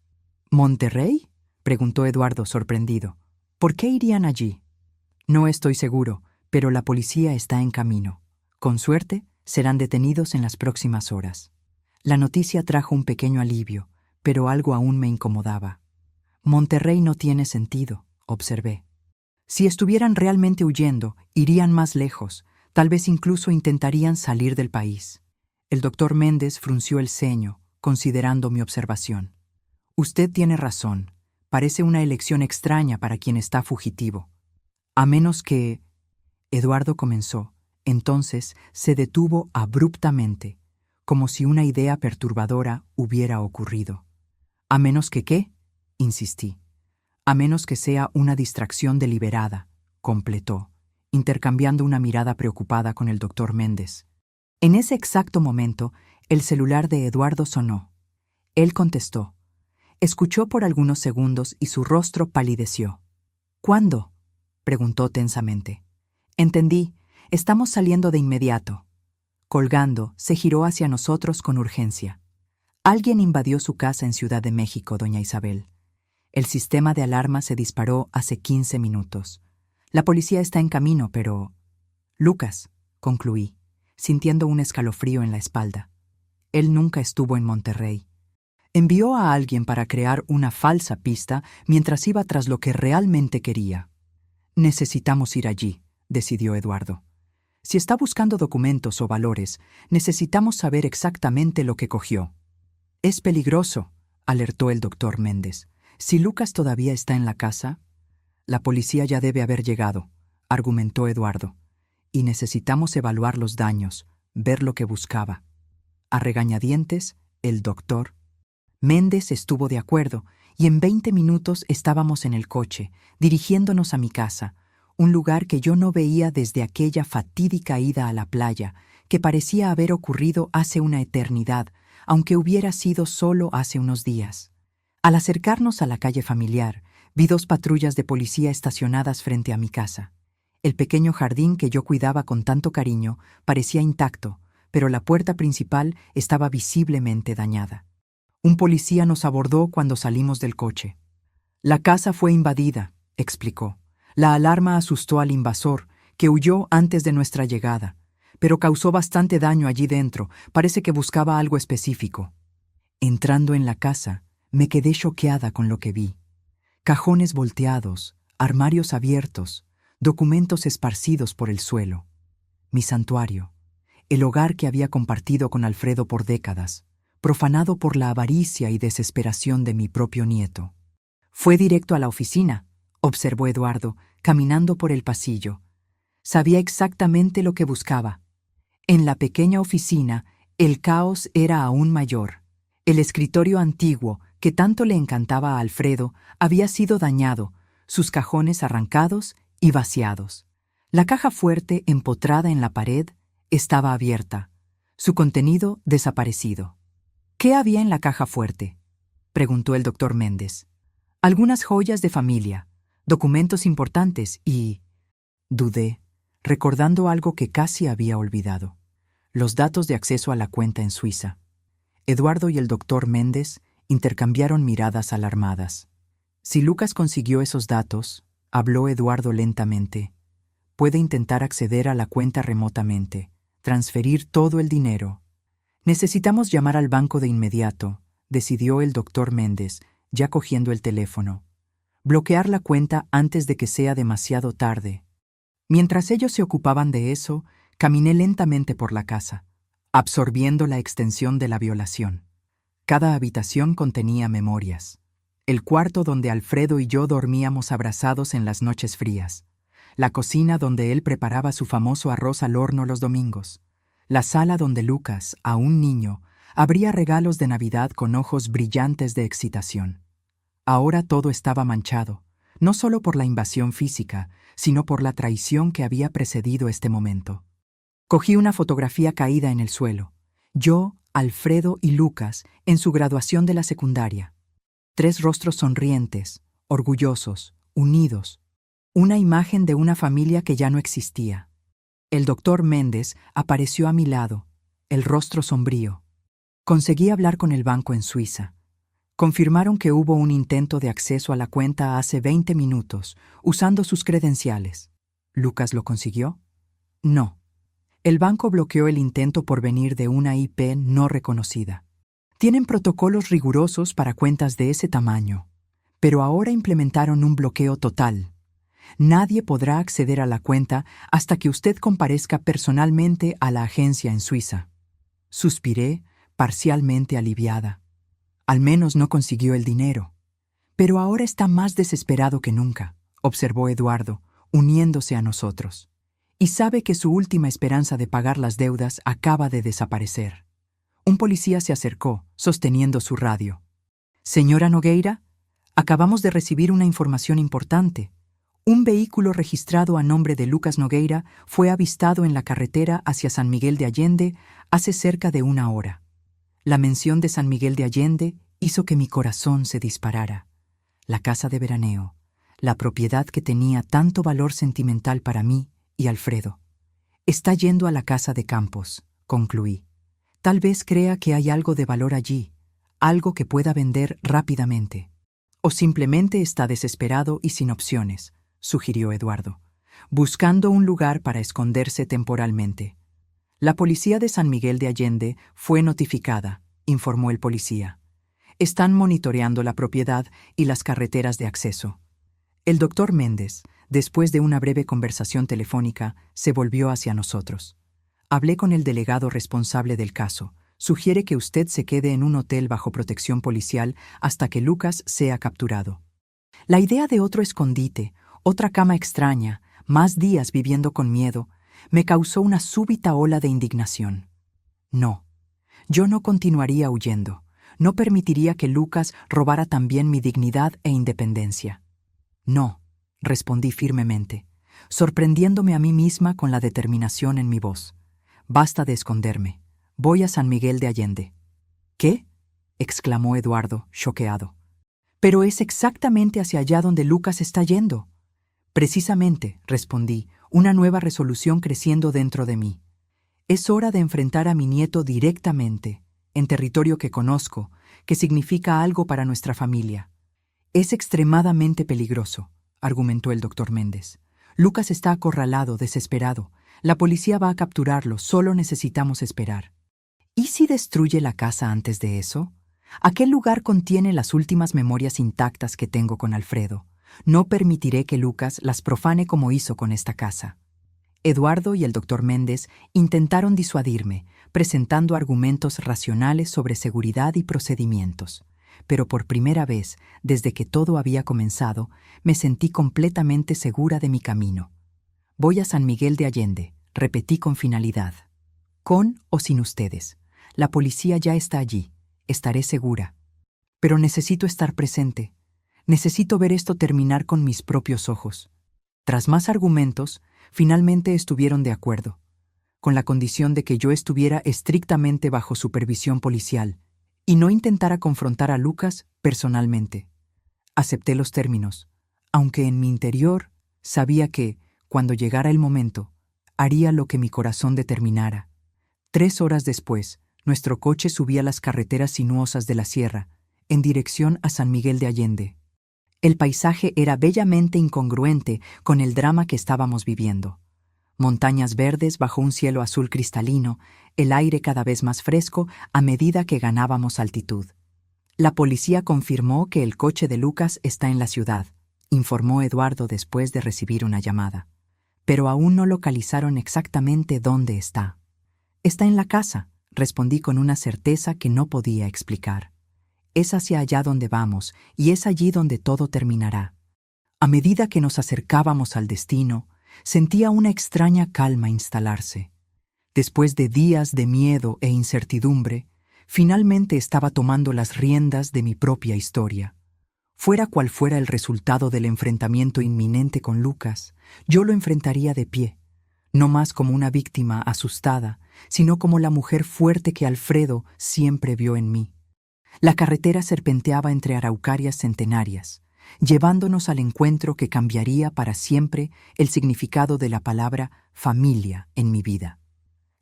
Speaker 1: ¿Monterrey?, preguntó Eduardo sorprendido. ¿Por qué irían allí? No estoy seguro, pero la policía está en camino. Con suerte, serán detenidos en las próximas horas. La noticia trajo un pequeño alivio, pero algo aún me incomodaba. Monterrey no tiene sentido, observé. Si estuvieran realmente huyendo, irían más lejos, tal vez incluso intentarían salir del país. El doctor Méndez frunció el ceño, considerando mi observación. Usted tiene razón. Parece una elección extraña para quien está fugitivo. A menos que... Eduardo comenzó. Entonces se detuvo abruptamente, como si una idea perturbadora hubiera ocurrido. ¿A menos que qué?, insistí. A menos que sea una distracción deliberada, completó, intercambiando una mirada preocupada con el doctor Méndez. En ese exacto momento, el celular de Eduardo sonó. Él contestó. Escuchó por algunos segundos y su rostro palideció. ¿Cuándo?, preguntó tensamente. Entendí. Estamos saliendo de inmediato. Colgando, se giró hacia nosotros con urgencia. Alguien invadió su casa en Ciudad de México, doña Isabel. El sistema de alarma se disparó hace 15 minutos. La policía está en camino, pero... Lucas, concluí, sintiendo un escalofrío en la espalda. Él nunca estuvo en Monterrey. Envió a alguien para crear una falsa pista mientras iba tras lo que realmente quería. Necesitamos ir allí, decidió Eduardo. Si está buscando documentos o valores, necesitamos saber exactamente lo que cogió. Es peligroso, alertó el doctor Méndez. Si Lucas todavía está en la casa, la policía ya debe haber llegado, argumentó Eduardo. Y necesitamos evaluar los daños, ver lo que buscaba. A regañadientes, el doctor Méndez estuvo de acuerdo, y en 20 minutos estábamos en el coche, dirigiéndonos a mi casa, un lugar que yo no veía desde aquella fatídica ida a la playa, que parecía haber ocurrido hace una eternidad, aunque hubiera sido solo hace unos días. Al acercarnos a la calle familiar, vi 2 patrullas de policía estacionadas frente a mi casa. El pequeño jardín que yo cuidaba con tanto cariño parecía intacto, pero la puerta principal estaba visiblemente dañada. Un policía nos abordó cuando salimos del coche. La casa fue invadida, explicó. La alarma asustó al invasor, que huyó antes de nuestra llegada, pero causó bastante daño allí dentro. Parece que buscaba algo específico. Entrando en la casa, me quedé choqueada con lo que vi. Cajones volteados, armarios abiertos, documentos esparcidos por el suelo. Mi santuario, el hogar que había compartido con Alfredo por décadas, profanado por la avaricia y desesperación de mi propio nieto. Fue directo a la oficina, observó Eduardo, caminando por el pasillo. Sabía exactamente lo que buscaba. En la pequeña oficina, el caos era aún mayor. El escritorio antiguo, que tanto le encantaba a Alfredo, había sido dañado, sus cajones arrancados y vaciados. La caja fuerte, empotrada en la pared, estaba abierta, su contenido desaparecido. ¿Qué había en la caja fuerte?, preguntó el doctor Méndez. Algunas joyas de familia, documentos importantes y... Dudé, recordando algo que casi había olvidado. Los datos de acceso a la cuenta en Suiza. Eduardo y el doctor Méndez intercambiaron miradas alarmadas. Si Lucas consiguió esos datos, habló Eduardo lentamente, puede intentar acceder a la cuenta remotamente, transferir todo el dinero. Necesitamos llamar al banco de inmediato, decidió el doctor Méndez, ya cogiendo el teléfono. Bloquear la cuenta antes de que sea demasiado tarde. Mientras ellos se ocupaban de eso, caminé lentamente por la casa, absorbiendo la extensión de la violación. Cada habitación contenía memorias. El cuarto donde Alfredo y yo dormíamos abrazados en las noches frías. La cocina donde él preparaba su famoso arroz al horno los domingos. La sala donde Lucas, aún niño, abría regalos de Navidad con ojos brillantes de excitación. Ahora todo estaba manchado, no solo por la invasión física, sino por la traición que había precedido este momento. Cogí una fotografía caída en el suelo. Yo, Alfredo y Lucas, en su graduación de la secundaria. 3 rostros sonrientes, orgullosos, unidos. Una imagen de una familia que ya no existía. El doctor Méndez apareció a mi lado, el rostro sombrío. Conseguí hablar con el banco en Suiza. Confirmaron que hubo un intento de acceso a la cuenta hace 20 minutos, usando sus credenciales. ¿Lucas lo consiguió? No. El banco bloqueó el intento por venir de una IP no reconocida. Tienen protocolos rigurosos para cuentas de ese tamaño, pero ahora implementaron un bloqueo total. Nadie podrá acceder a la cuenta hasta que usted comparezca personalmente a la agencia en Suiza. Suspiré, parcialmente aliviada. Al menos no consiguió el dinero. Pero ahora está más desesperado que nunca, observó Eduardo, uniéndose a nosotros. Y sabe que su última esperanza de pagar las deudas acaba de desaparecer. Un policía se acercó, sosteniendo su radio. Señora Nogueira, acabamos de recibir una información importante. Un vehículo registrado a nombre de Lucas Nogueira fue avistado en la carretera hacia San Miguel de Allende hace cerca de 1 hora. La mención de San Miguel de Allende hizo que mi corazón se disparara. La casa de veraneo, la propiedad que tenía tanto valor sentimental para mí y Alfredo. Está yendo a la casa de Campos, concluí. Tal vez crea que hay algo de valor allí, algo que pueda vender rápidamente. O simplemente está desesperado y sin opciones, sugirió Eduardo, buscando un lugar para esconderse temporalmente. La policía de San Miguel de Allende fue notificada, informó el policía. Están monitoreando la propiedad y las carreteras de acceso. El doctor Méndez, después de una breve conversación telefónica, se volvió hacia nosotros. Hablé con el delegado responsable del caso. Sugiere que usted se quede en un hotel bajo protección policial hasta que Lucas sea capturado. La idea de otro escondite, otra cama extraña, más días viviendo con miedo, me causó una súbita ola de indignación. No, yo no continuaría huyendo. No permitiría que Lucas robara también mi dignidad e independencia. No, respondí firmemente, sorprendiéndome a mí misma con la determinación en mi voz. Basta de esconderme. Voy a San Miguel de Allende. ¿Qué? Exclamó Eduardo, choqueado. Pero es exactamente hacia allá donde Lucas está yendo. Precisamente, respondí, una nueva resolución creciendo dentro de mí. Es hora de enfrentar a mi nieto directamente, en territorio que conozco, que significa algo para nuestra familia. Es extremadamente peligroso, argumentó el doctor Méndez. Lucas está acorralado, desesperado. La policía va a capturarlo, solo necesitamos esperar. ¿Y si destruye la casa antes de eso? Aquel lugar contiene las últimas memorias intactas que tengo con Alfredo. No permitiré que Lucas las profane como hizo con esta casa. Eduardo y el doctor Méndez intentaron disuadirme, presentando argumentos racionales sobre seguridad y procedimientos. Pero por primera vez, desde que todo había comenzado, me sentí completamente segura de mi camino. Voy a San Miguel de Allende, repetí con finalidad. Con o sin ustedes. La policía ya está allí. Estaré segura. Pero necesito estar presente. Necesito ver esto terminar con mis propios ojos. Tras más argumentos, finalmente estuvieron de acuerdo, con la condición de que yo estuviera estrictamente bajo supervisión policial y no intentara confrontar a Lucas personalmente. Acepté los términos, aunque en mi interior sabía que, cuando llegara el momento, haría lo que mi corazón determinara. 3 horas después, nuestro coche subía las carreteras sinuosas de la sierra, en dirección a San Miguel de Allende. El paisaje era bellamente incongruente con el drama que estábamos viviendo. Montañas verdes bajo un cielo azul cristalino, el aire cada vez más fresco a medida que ganábamos altitud. La policía confirmó que el coche de Lucas está en la ciudad, informó Eduardo después de recibir una llamada. Pero aún no localizaron exactamente dónde está. Está en la casa, respondí con una certeza que no podía explicar. Es hacia allá donde vamos, y es allí donde todo terminará. A medida que nos acercábamos al destino, sentía una extraña calma instalarse. Después de días de miedo e incertidumbre, finalmente estaba tomando las riendas de mi propia historia. Fuera cual fuera el resultado del enfrentamiento inminente con Lucas, yo lo enfrentaría de pie, no más como una víctima asustada, sino como la mujer fuerte que Alfredo siempre vio en mí. La carretera serpenteaba entre araucarias centenarias. llevándonos al encuentro que cambiaría para siempre el significado de la palabra familia en mi vida.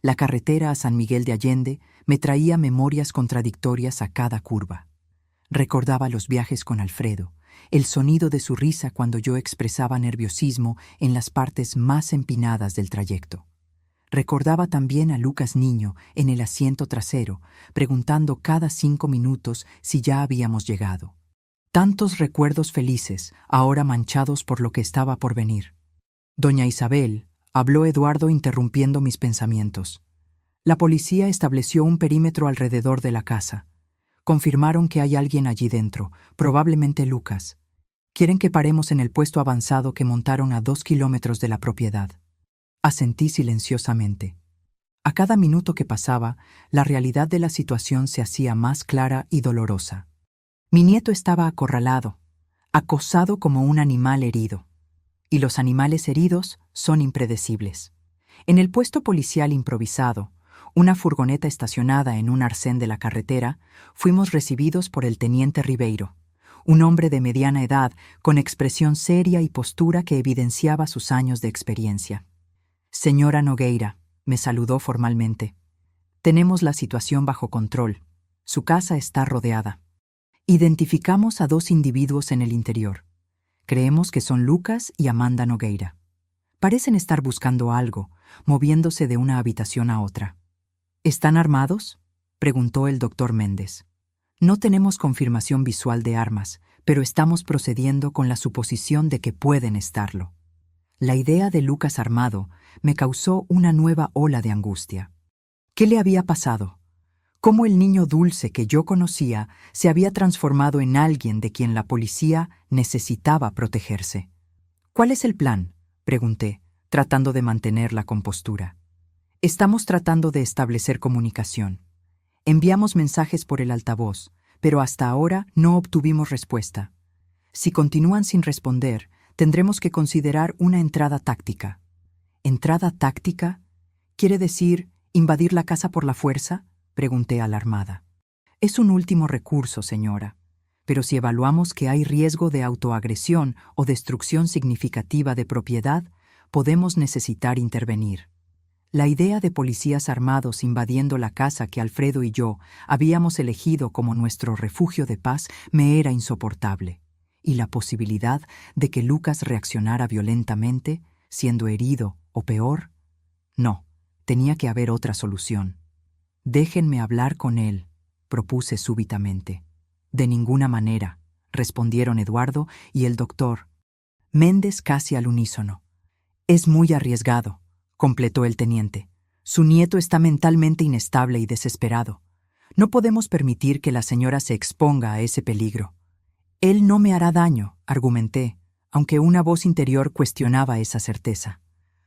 Speaker 1: La carretera a San Miguel de Allende me traía memorias contradictorias a cada curva. Recordaba los viajes con Alfredo, el sonido de su risa cuando yo expresaba nerviosismo en las partes más empinadas del trayecto. Recordaba también a Lucas niño en el asiento trasero, preguntando cada 5 minutos si ya habíamos llegado. Tantos recuerdos felices, ahora manchados por lo que estaba por venir. Doña Isabel, habló Eduardo interrumpiendo mis pensamientos. La policía estableció un perímetro alrededor de la casa. Confirmaron que hay alguien allí dentro, probablemente Lucas. Quieren que paremos en el puesto avanzado que montaron a 2 kilómetros de la propiedad. Asentí silenciosamente. A cada minuto que pasaba, la realidad de la situación se hacía más clara y dolorosa. Mi nieto estaba acorralado, acosado como un animal herido. Y los animales heridos son impredecibles. En el puesto policial improvisado, una furgoneta estacionada en un arcén de la carretera, fuimos recibidos por el teniente Ribeiro, un hombre de mediana edad con expresión seria y postura que evidenciaba sus años de experiencia. «Señora Nogueira», me saludó formalmente. «Tenemos la situación bajo control. Su casa está rodeada. Identificamos a 2 individuos en el interior. Creemos que son Lucas y Amanda Nogueira. Parecen estar buscando algo, moviéndose de una habitación a otra». «¿Están armados?», preguntó el doctor Méndez. «No tenemos confirmación visual de armas, pero estamos procediendo con la suposición de que pueden estarlo». La idea de Lucas armado me causó una nueva ola de angustia. ¿Qué le había pasado? ¿Cómo el niño dulce que yo conocía se había transformado en alguien de quien la policía necesitaba protegerse? «¿Cuál es el plan?», pregunté, tratando de mantener la compostura. «Estamos tratando de establecer comunicación. Enviamos mensajes por el altavoz, pero hasta ahora no obtuvimos respuesta. Si continúan sin responder, tendremos que considerar una entrada táctica». «¿Entrada táctica? ¿Quiere decir invadir la casa por la fuerza?», pregunté alarmada. «Es un último recurso, señora, pero si evaluamos que hay riesgo de autoagresión o destrucción significativa de propiedad, podemos necesitar intervenir». La idea de policías armados invadiendo la casa que Alfredo y yo habíamos elegido como nuestro refugio de paz me era insoportable, y la posibilidad de que Lucas reaccionara violentamente, siendo herido o peor, no, tenía que haber otra solución. «Déjenme hablar con él», propuse súbitamente. «De ninguna manera», respondieron Eduardo y el doctor Méndez casi al unísono. «Es muy arriesgado», completó el teniente. «Su nieto está mentalmente inestable y desesperado. No podemos permitir que la señora se exponga a ese peligro». «Él no me hará daño», argumenté, aunque una voz interior cuestionaba esa certeza.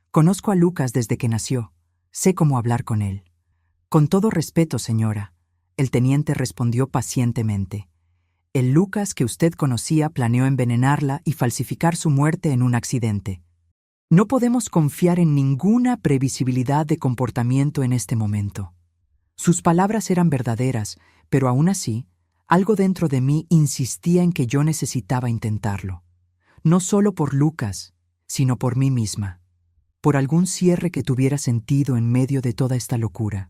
Speaker 1: «Conozco a Lucas desde que nació. Sé cómo hablar con él». «Con todo respeto, señora», el teniente respondió pacientemente. «El Lucas que usted conocía planeó envenenarla y falsificar su muerte en un accidente. No podemos confiar en ninguna previsibilidad de comportamiento en este momento». Sus palabras eran verdaderas, pero aún así, algo dentro de mí insistía en que yo necesitaba intentarlo. No solo por Lucas, sino por mí misma. Por algún cierre que tuviera sentido en medio de toda esta locura.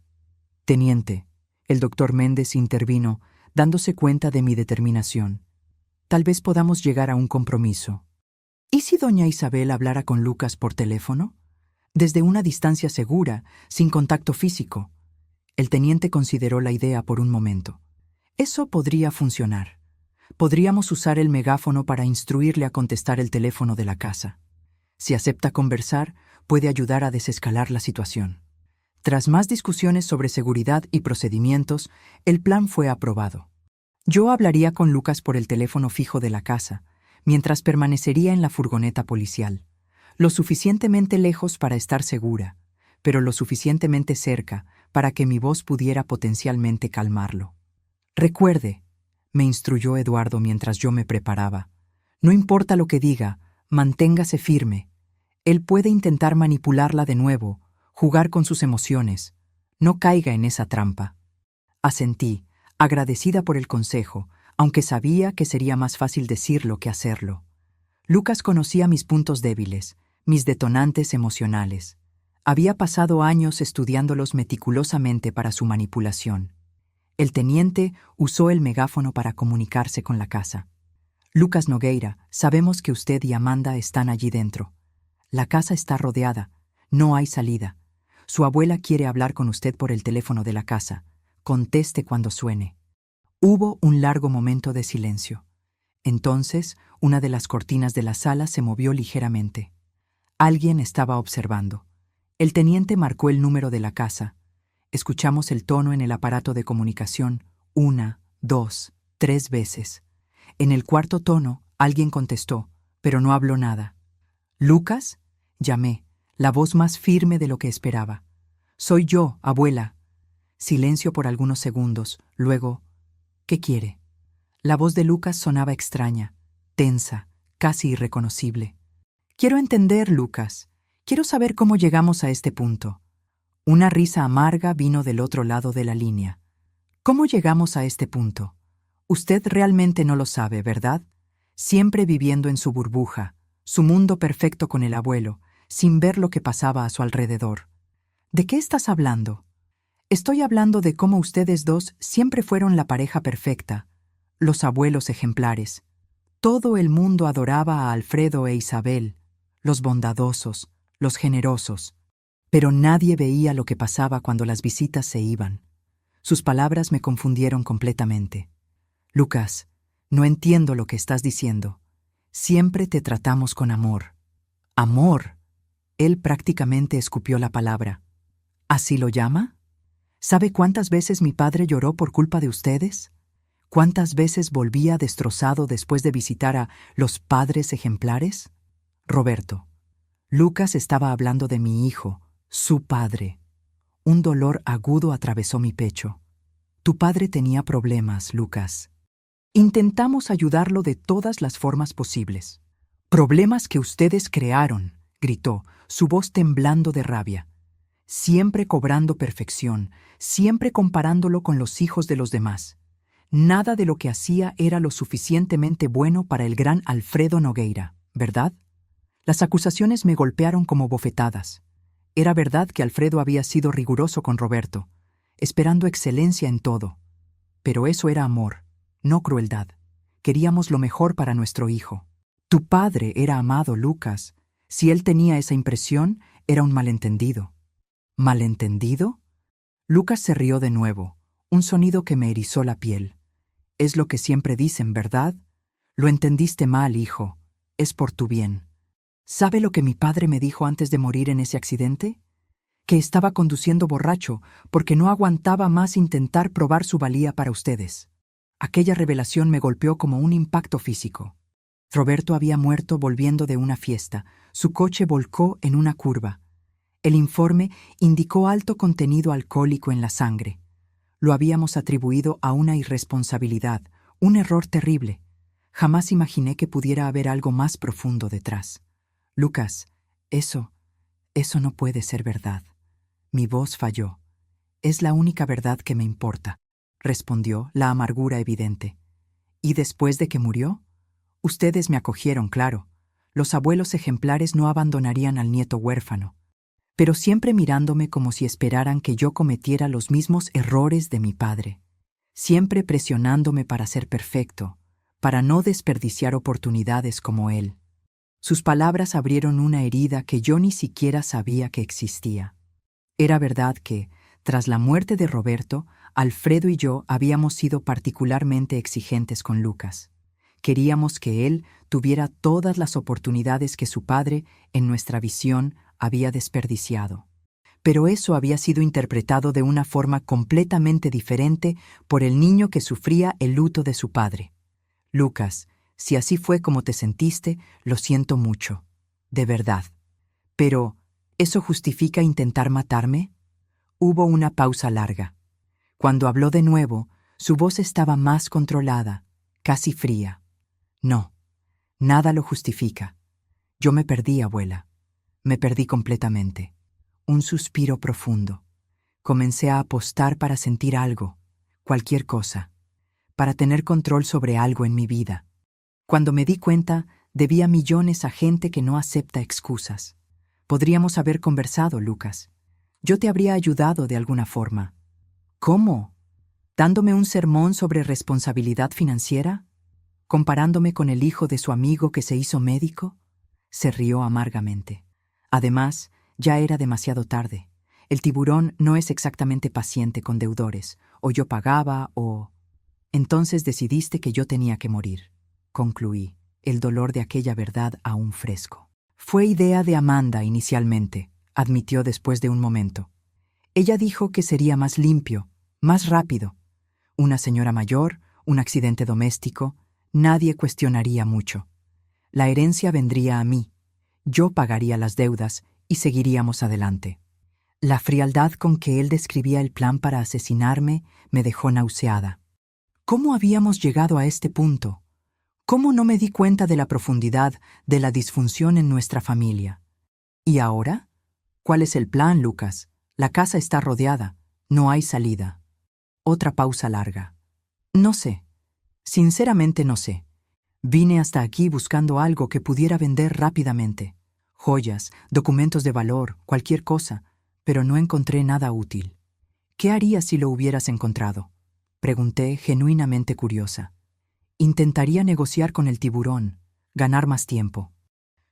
Speaker 1: «Teniente», el doctor Méndez intervino, dándose cuenta de mi determinación. «Tal vez podamos llegar a un compromiso. ¿Y si doña Isabel hablara con Lucas por teléfono? Desde una distancia segura, sin contacto físico». El teniente consideró la idea por un momento. «Eso podría funcionar. Podríamos usar el megáfono para instruirle a contestar el teléfono de la casa. Si acepta conversar, puede ayudar a desescalar la situación». Tras más discusiones sobre seguridad y procedimientos, el plan fue aprobado. Yo hablaría con Lucas por el teléfono fijo de la casa, mientras permanecería en la furgoneta policial, lo suficientemente lejos para estar segura, pero lo suficientemente cerca para que mi voz pudiera potencialmente calmarlo. «Recuerde», me instruyó Eduardo mientras yo me preparaba, «no importa lo que diga, manténgase firme. Él puede intentar manipularla de nuevo, jugar con sus emociones. No caiga en esa trampa». Asentí, agradecida por el consejo, aunque sabía que sería más fácil decirlo que hacerlo. Lucas conocía mis puntos débiles, mis detonantes emocionales. Había pasado años estudiándolos meticulosamente para su manipulación. El teniente usó el megáfono para comunicarse con la casa. Lucas Nogueira, sabemos que usted y Amanda están allí dentro. La casa está rodeada. No hay salida. Su abuela quiere hablar con usted por el teléfono de la casa. Conteste cuando suene. Hubo un largo momento de silencio. Entonces, una de las cortinas de la sala se movió ligeramente. Alguien estaba observando. El teniente marcó el número de la casa. Escuchamos el tono en el aparato de comunicación 1, 2, 3 veces. En el cuarto tono, alguien contestó, pero no habló nada. «¿Lucas?», llamé, la voz más firme de lo que esperaba. «Soy yo, abuela». Silencio por algunos segundos, luego, «¿Qué quiere?». La voz de Lucas sonaba extraña, tensa, casi irreconocible. «Quiero entender, Lucas. Quiero saber cómo llegamos a este punto». Una risa amarga vino del otro lado de la línea. «¿Cómo llegamos a este punto? Usted realmente no lo sabe, ¿verdad? Siempre viviendo en su burbuja, su mundo perfecto con el abuelo, sin ver lo que pasaba a su alrededor. ¿De qué estás hablando?». «Estoy hablando de cómo ustedes dos siempre fueron la pareja perfecta, los abuelos ejemplares. Todo el mundo adoraba a Alfredo e Isabel, los bondadosos, los generosos. Pero nadie veía lo que pasaba cuando las visitas se iban. Sus palabras me confundieron completamente. «Lucas, no entiendo lo que estás diciendo. Siempre te tratamos con amor». «¿Amor?». Él prácticamente escupió la palabra. «¿Así lo llama? ¿Sabe cuántas veces mi padre lloró por culpa de ustedes? ¿Cuántas veces volvía destrozado después de visitar a los padres ejemplares?». «Roberto». Lucas estaba hablando de mi hijo, su padre. Un dolor agudo atravesó mi pecho. «Tu padre tenía problemas, Lucas. Intentamos ayudarlo de todas las formas posibles». «Problemas que ustedes crearon», gritó, su voz temblando de rabia. «Siempre cobrando perfección, siempre comparándolo con los hijos de los demás. Nada de lo que hacía era lo suficientemente bueno para el gran Alfredo Nogueira, ¿verdad?». Las acusaciones me golpearon como bofetadas. Era verdad que Alfredo había sido riguroso con Roberto, esperando excelencia en todo. Pero eso era amor, no crueldad. Queríamos lo mejor para nuestro hijo. Tu padre era amado, Lucas. Si él tenía esa impresión, era un malentendido. ¿Malentendido? Lucas se rió de nuevo, un sonido que me erizó la piel. Es lo que siempre dicen, ¿verdad? Lo entendiste mal, hijo. Es por tu bien. ¿Sabe lo que mi padre me dijo antes de morir en ese accidente? Que estaba conduciendo borracho porque no aguantaba más intentar probar su valía para ustedes. Aquella revelación me golpeó como un impacto físico. Roberto había muerto volviendo de una fiesta. Su coche volcó en una curva. El informe indicó alto contenido alcohólico en la sangre. Lo habíamos atribuido a una irresponsabilidad, un error terrible. Jamás imaginé que pudiera haber algo más profundo detrás. Lucas, eso no puede ser verdad. Mi voz falló. Es la única verdad que me importa, respondió, la amargura evidente. ¿Y después de que murió? Ustedes me acogieron, claro. Los abuelos ejemplares no abandonarían al nieto huérfano, pero siempre mirándome como si esperaran que yo cometiera los mismos errores de mi padre. Siempre presionándome para ser perfecto, para no desperdiciar oportunidades como él. Sus palabras abrieron una herida que yo ni siquiera sabía que existía. Era verdad que, tras la muerte de Roberto, Alfredo y yo habíamos sido particularmente exigentes con Lucas. Queríamos que él tuviera todas las oportunidades que su padre, en nuestra visión, había desperdiciado. Pero eso había sido interpretado de una forma completamente diferente por el niño que sufría el luto de su padre. Lucas, si así fue como te sentiste, lo siento mucho, de verdad. Pero, ¿eso justifica intentar matarme? Hubo una pausa larga. Cuando habló de nuevo, su voz estaba más controlada, casi fría. No, nada lo justifica. Yo me perdí, abuela. Me perdí completamente. Un suspiro profundo. Comencé a apostar para sentir algo, cualquier cosa. para tener control sobre algo en mi vida. Cuando me di cuenta, debía millones a gente que no acepta excusas. Podríamos haber conversado, Lucas. Yo te habría ayudado de alguna forma. ¿Cómo? ¿Dándome un sermón sobre responsabilidad financiera? ¿Comparándome con el hijo de su amigo que se hizo médico? Se rió amargamente. Además, ya era demasiado tarde. El tiburón no es exactamente paciente con deudores. O yo pagaba o... Entonces decidiste que yo tenía que morir. Concluí, el dolor de aquella verdad aún fresco. Fue idea de Amanda inicialmente, admitió después de un momento. Ella dijo que sería más limpio, más rápido. Una señora mayor, un accidente doméstico, nadie cuestionaría mucho. La herencia vendría a mí. Yo pagaría las deudas y seguiríamos adelante. La frialdad con que él describía el plan para asesinarme me dejó nauseada. ¿Cómo habíamos llegado a este punto? ¿Cómo no me di cuenta de la profundidad de la disfunción en nuestra familia? ¿Y ahora? ¿Cuál es el plan, Lucas? La casa está rodeada. No hay salida. Otra pausa larga. No sé. Sinceramente no sé. Vine hasta aquí buscando algo que pudiera vender rápidamente. Joyas, documentos de valor, cualquier cosa, pero no encontré nada útil. ¿Qué harías si lo hubieras encontrado? Pregunté, genuinamente curiosa. Intentaría negociar con el tiburón, ganar más tiempo.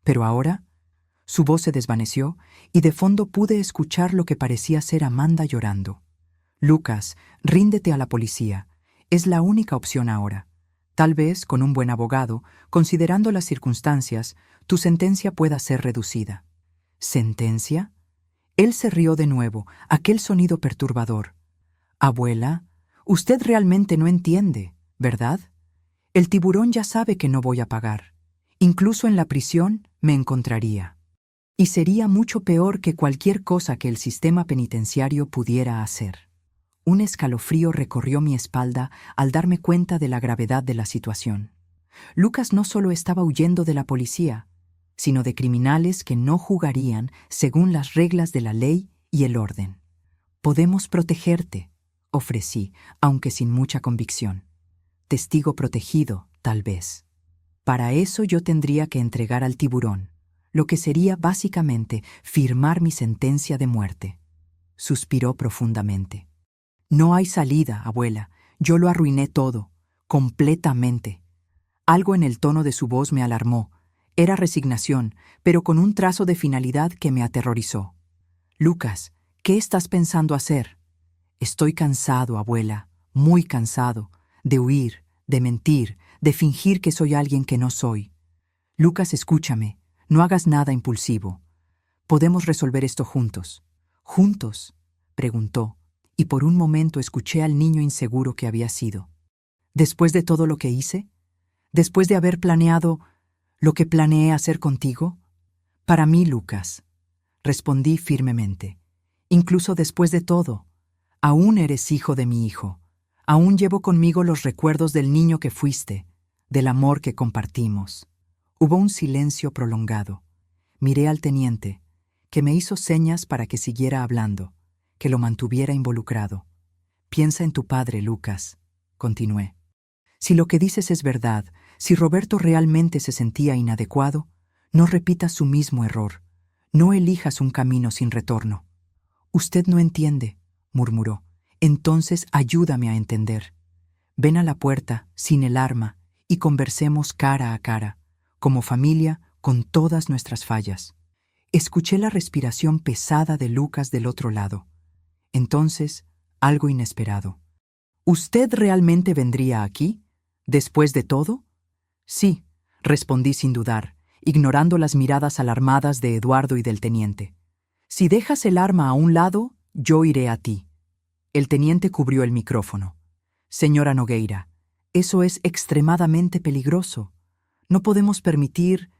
Speaker 1: Pero ahora, su voz se desvaneció y de fondo pude escuchar lo que parecía ser Amanda llorando. Lucas, ríndete a la policía. Es la única opción ahora. Tal vez, con un buen abogado, considerando las circunstancias, tu sentencia pueda ser reducida. ¿Sentencia? Él se rió de nuevo, aquel sonido perturbador. Abuela, usted realmente no entiende, ¿verdad? El tiburón ya sabe que no voy a pagar. Incluso en la prisión me encontraría. Y sería mucho peor que cualquier cosa que el sistema penitenciario pudiera hacer. Un escalofrío recorrió mi espalda al darme cuenta de la gravedad de la situación. Lucas no solo estaba huyendo de la policía, sino de criminales que no jugarían según las reglas de la ley y el orden. Podemos protegerte, ofrecí, aunque sin mucha convicción. Testigo protegido, tal vez. Para eso yo tendría que entregar al tiburón, lo que sería básicamente firmar mi sentencia de muerte. Suspiró profundamente. No hay salida, abuela. Yo lo arruiné todo, completamente. Algo en el tono de su voz me alarmó. Era resignación, pero con un trazo de finalidad que me aterrorizó. Lucas, ¿qué estás pensando hacer? Estoy cansado, abuela, muy cansado, de huir, de mentir, de fingir que soy alguien que no soy. Lucas, escúchame, no hagas nada impulsivo. Podemos resolver esto juntos. ¿Juntos?, preguntó, y por un momento escuché al niño inseguro que había sido. ¿Después de todo lo que hice? ¿Después de haber planeado lo que planeé hacer contigo? Para mí, Lucas, respondí firmemente. Incluso después de todo, aún eres hijo de mi hijo. Aún llevo conmigo los recuerdos del niño que fuiste, del amor que compartimos. Hubo un silencio prolongado. Miré al teniente, que me hizo señas para que siguiera hablando, que lo mantuviera involucrado. Piensa en tu padre, Lucas, continué. Si lo que dices es verdad, si Roberto realmente se sentía inadecuado, no repitas su mismo error. No elijas un camino sin retorno. Usted no entiende, murmuró. Entonces ayúdame a entender. Ven a la puerta, sin el arma, y conversemos cara a cara, como familia, con todas nuestras fallas. Escuché la respiración pesada de Lucas del otro lado. Entonces, algo inesperado. ¿Usted realmente vendría aquí? ¿Después de todo? Sí, respondí sin dudar, ignorando las miradas alarmadas de Eduardo y del teniente. Si dejas el arma a un lado, yo iré a ti. El teniente cubrió el micrófono. Señora Nogueira, eso es extremadamente peligroso. No podemos permitir...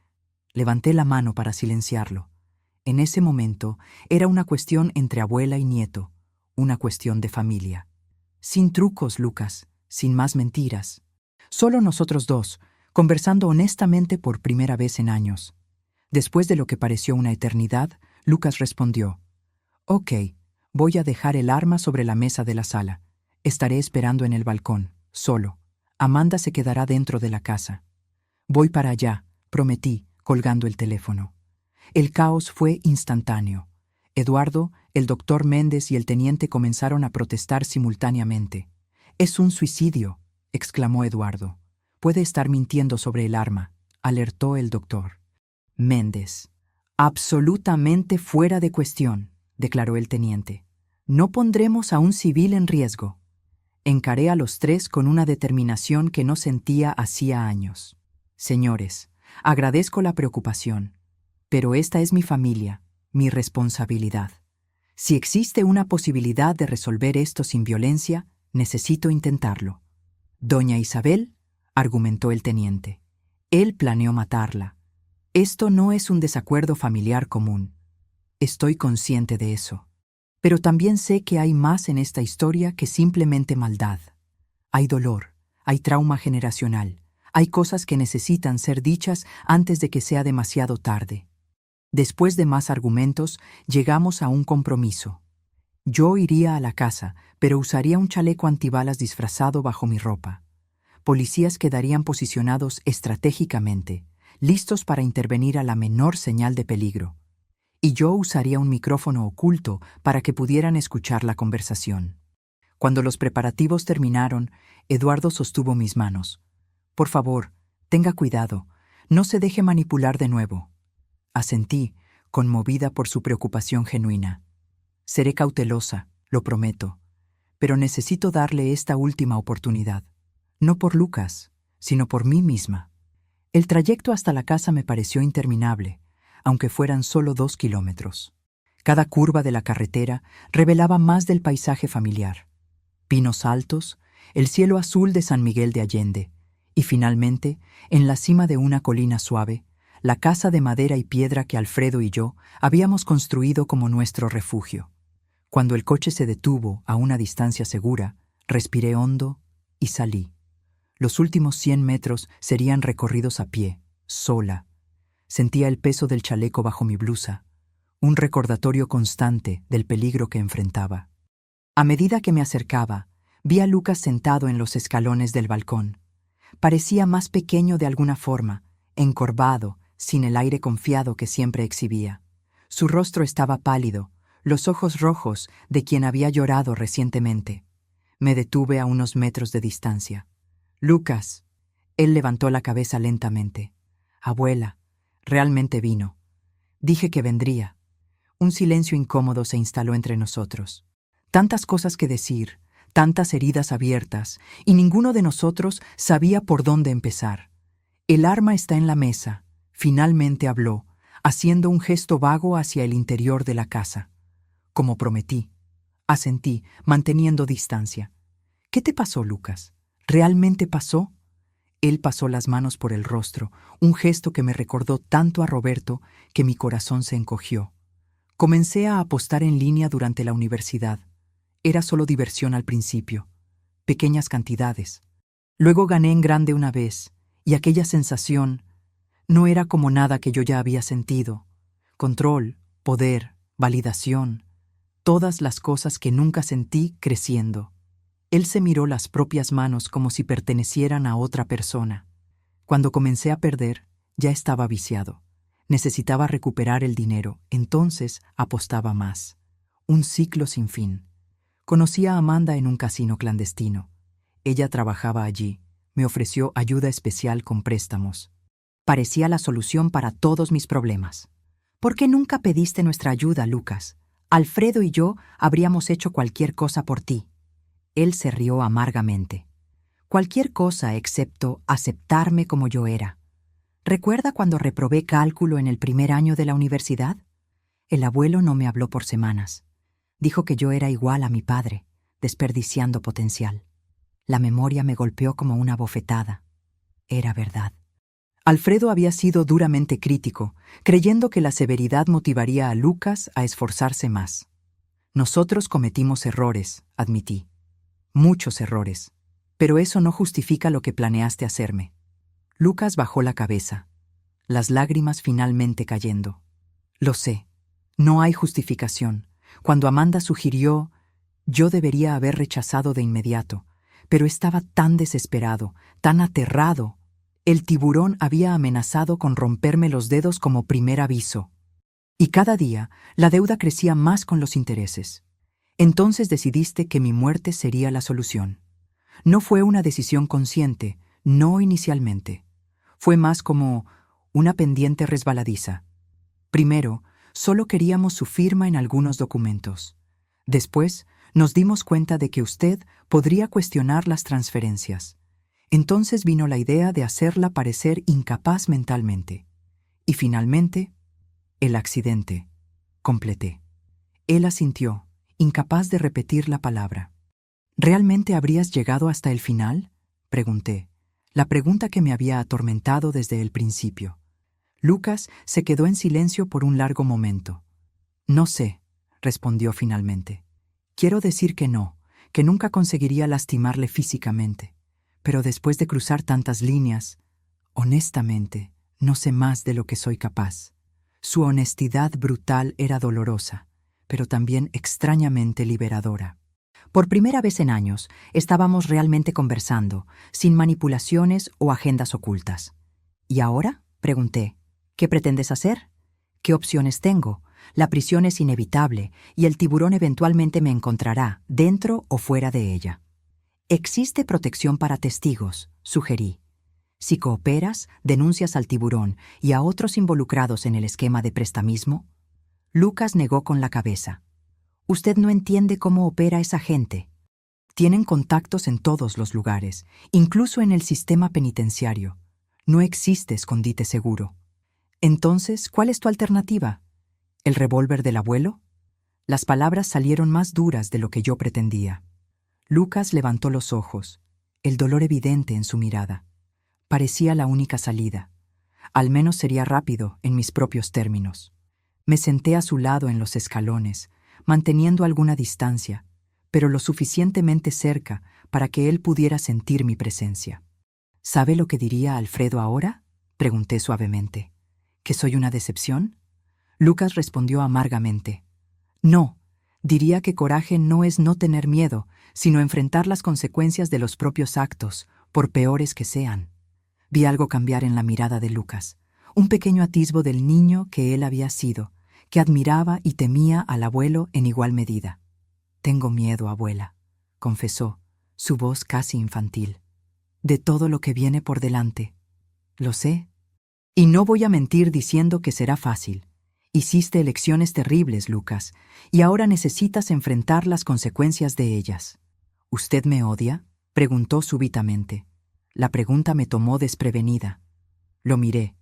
Speaker 1: Levanté la mano para silenciarlo. En ese momento era una cuestión entre abuela y nieto, una cuestión de familia. Sin trucos, Lucas, sin más mentiras. Solo nosotros dos, conversando honestamente por primera vez en años. Después de lo que pareció una eternidad, Lucas respondió: «Ok, voy a dejar el arma sobre la mesa de la sala. Estaré esperando en el balcón, solo. Amanda se quedará dentro de la casa. Voy para allá, prometí, colgando el teléfono. El caos fue instantáneo. Eduardo, el doctor Méndez y el teniente comenzaron a protestar simultáneamente. «Es un suicidio», exclamó Eduardo. «Puede estar mintiendo sobre el arma», alertó el doctor. Méndez. «Absolutamente fuera de cuestión», declaró el teniente. «No pondremos a un civil en riesgo». Encaré a los tres con una determinación que no sentía hacía años. «Señores, agradezco la preocupación, pero esta es mi familia, mi responsabilidad. Si existe una posibilidad de resolver esto sin violencia, necesito intentarlo». «Doña Isabel», argumentó el teniente. «Él planeó matarla. Esto no es un desacuerdo familiar común. Estoy consciente de eso. Pero también sé que hay más en esta historia que simplemente maldad. Hay dolor, hay trauma generacional, hay cosas que necesitan ser dichas antes de que sea demasiado tarde». Después de más argumentos, llegamos a un compromiso. Yo iría a la casa, pero usaría un chaleco antibalas disfrazado bajo mi ropa. Policías quedarían posicionados estratégicamente, listos para intervenir a la menor señal de peligro. Y yo usaría un micrófono oculto para que pudieran escuchar la conversación. Cuando los preparativos terminaron, Eduardo sostuvo mis manos. «Por favor, tenga cuidado, no se deje manipular de nuevo». Asentí, conmovida por su preocupación genuina. «Seré cautelosa, lo prometo, pero necesito darle esta última oportunidad. No por Lucas, sino por mí misma». El trayecto hasta la casa me pareció interminable, aunque fueran solo 2 kilómetros. Cada curva de la carretera revelaba más del paisaje familiar. Pinos altos, el cielo azul de San Miguel de Allende, y finalmente, en la cima de una colina suave, la casa de madera y piedra que Alfredo y yo habíamos construido como nuestro refugio. Cuando el coche se detuvo a una distancia segura, respiré hondo y salí. Los últimos 100 metros serían recorridos a pie, sola. Sentía el peso del chaleco bajo mi blusa, un recordatorio constante del peligro que enfrentaba. A medida que me acercaba, vi a Lucas sentado en los escalones del balcón. Parecía más pequeño de alguna forma, encorvado, sin el aire confiado que siempre exhibía. Su rostro estaba pálido, los ojos rojos de quien había llorado recientemente. Me detuve a unos metros de distancia. «Lucas». Él levantó la cabeza lentamente. «Abuela, realmente vino. Dije que vendría». Un silencio incómodo se instaló entre nosotros. Tantas cosas que decir, tantas heridas abiertas, y ninguno de nosotros sabía por dónde empezar. «El arma está en la mesa», finalmente habló, haciendo un gesto vago hacia el interior de la casa. «Como prometí». Asentí, manteniendo distancia. «¿Qué te pasó, Lucas? ¿Realmente pasó?». Él pasó las manos por el rostro, un gesto que me recordó tanto a Roberto que mi corazón se encogió. Comencé a apostar en línea durante la universidad. Era solo diversión al principio, pequeñas cantidades. Luego gané en grande una vez, y aquella sensación no era como nada que yo ya había sentido. Control, poder, validación, todas las cosas que nunca sentí creciendo. Él se miró las propias manos como si pertenecieran a otra persona. Cuando comencé a perder, ya estaba viciado. Necesitaba recuperar el dinero, entonces apostaba más. Un ciclo sin fin. Conocí a Amanda en un casino clandestino. Ella trabajaba allí. Me ofreció ayuda especial con préstamos. Parecía la solución para todos mis problemas. «¿Por qué nunca pediste nuestra ayuda, Lucas? Alfredo y yo habríamos hecho cualquier cosa por ti». Él se rió amargamente. «Cualquier cosa excepto aceptarme como yo era. ¿Recuerda cuando reprobé cálculo en el primer año de la universidad? El abuelo no me habló por semanas. Dijo que yo era igual a mi padre, desperdiciando potencial. La memoria me golpeó como una bofetada. Era verdad». Alfredo había sido duramente crítico, creyendo que la severidad motivaría a Lucas a esforzarse más. «Nosotros cometimos errores», admití. «Muchos errores. Pero eso no justifica lo que planeaste hacerme». Lucas bajó la cabeza, las lágrimas finalmente cayendo. «Lo sé. No hay justificación. Cuando Amanda sugirió, yo debería haber rechazado de inmediato, pero estaba tan desesperado, tan aterrado. El tiburón había amenazado con romperme los dedos como primer aviso. Y cada día la deuda crecía más con los intereses. Entonces decidiste que mi muerte sería la solución. No fue una decisión consciente, no inicialmente. Fue más como una pendiente resbaladiza. Primero, solo queríamos su firma en algunos documentos. Después, nos dimos cuenta de que usted podría cuestionar las transferencias. Entonces vino la idea de hacerla parecer incapaz mentalmente. Y finalmente, el accidente. Completé. Él asintió, incapaz de repetir la palabra. ¿Realmente habrías llegado hasta el final?, pregunté, la pregunta que me había atormentado desde el principio. Lucas se quedó en silencio por un largo momento. No sé, respondió finalmente. Quiero decir que no, que nunca conseguiría lastimarle físicamente. Pero después de cruzar tantas líneas, honestamente, no sé más de lo que soy capaz. Su honestidad brutal era dolorosa, pero también extrañamente liberadora. Por primera vez en años, estábamos realmente conversando, sin manipulaciones o agendas ocultas. ¿Y ahora?, pregunté. ¿Qué pretendes hacer? ¿Qué opciones tengo? La prisión es inevitable y el tiburón eventualmente me encontrará, dentro o fuera de ella. Existe protección para testigos, sugerí. Si cooperas, denuncias al tiburón y a otros involucrados en el esquema de prestamismo. Lucas negó con la cabeza. Usted no entiende cómo opera esa gente. Tienen contactos en todos los lugares, incluso en el sistema penitenciario. No existe escondite seguro. Entonces, ¿cuál es tu alternativa? ¿El revólver del abuelo? Las palabras salieron más duras de lo que yo pretendía. Lucas levantó los ojos, el dolor evidente en su mirada. Parecía la única salida. Al menos sería rápido en mis propios términos. Me senté a su lado en los escalones, manteniendo alguna distancia, pero lo suficientemente cerca para que él pudiera sentir mi presencia. ¿Sabe lo que diría Alfredo ahora?, pregunté suavemente. ¿Que soy una decepción? Lucas respondió amargamente. No, diría que coraje no es no tener miedo, sino enfrentar las consecuencias de los propios actos, por peores que sean. Vi algo cambiar en la mirada de Lucas, un pequeño atisbo del niño que él había sido, que admiraba y temía al abuelo en igual medida. Tengo miedo, abuela, confesó, su voz casi infantil, de todo lo que viene por delante. Lo sé. Y no voy a mentir diciendo que será fácil. Hiciste elecciones terribles, Lucas, y ahora necesitas enfrentar las consecuencias de ellas. ¿Usted me odia?, preguntó súbitamente. La pregunta me tomó desprevenida. Lo miré,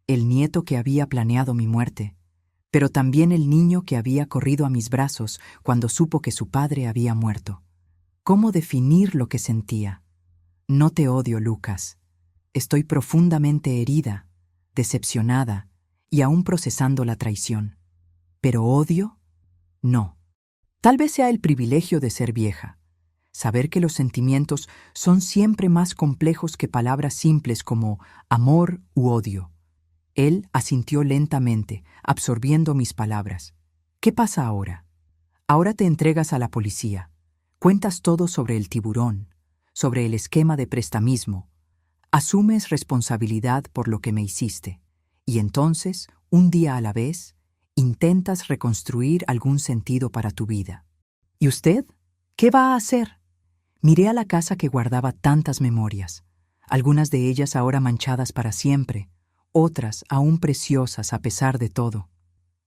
Speaker 1: el nieto que había planeado mi muerte, pero también el niño que había corrido a mis brazos cuando supo que su padre había muerto. ¿Cómo definir lo que sentía? No te odio, Lucas. Estoy profundamente herida, decepcionada y aún procesando la traición. ¿Pero odio? No. Tal vez sea el privilegio de ser vieja. Saber que los sentimientos son siempre más complejos que palabras simples como amor u odio. Él asintió lentamente, absorbiendo mis palabras. ¿Qué pasa ahora? Ahora te entregas a la policía. Cuentas todo sobre el tiburón, sobre el esquema de prestamismo. Asumes responsabilidad por lo que me hiciste. Y entonces, un día a la vez, intentas reconstruir algún sentido para tu vida. ¿Y usted? ¿Qué va a hacer? Miré a la casa que guardaba tantas memorias, algunas de ellas ahora manchadas para siempre, otras aún preciosas a pesar de todo.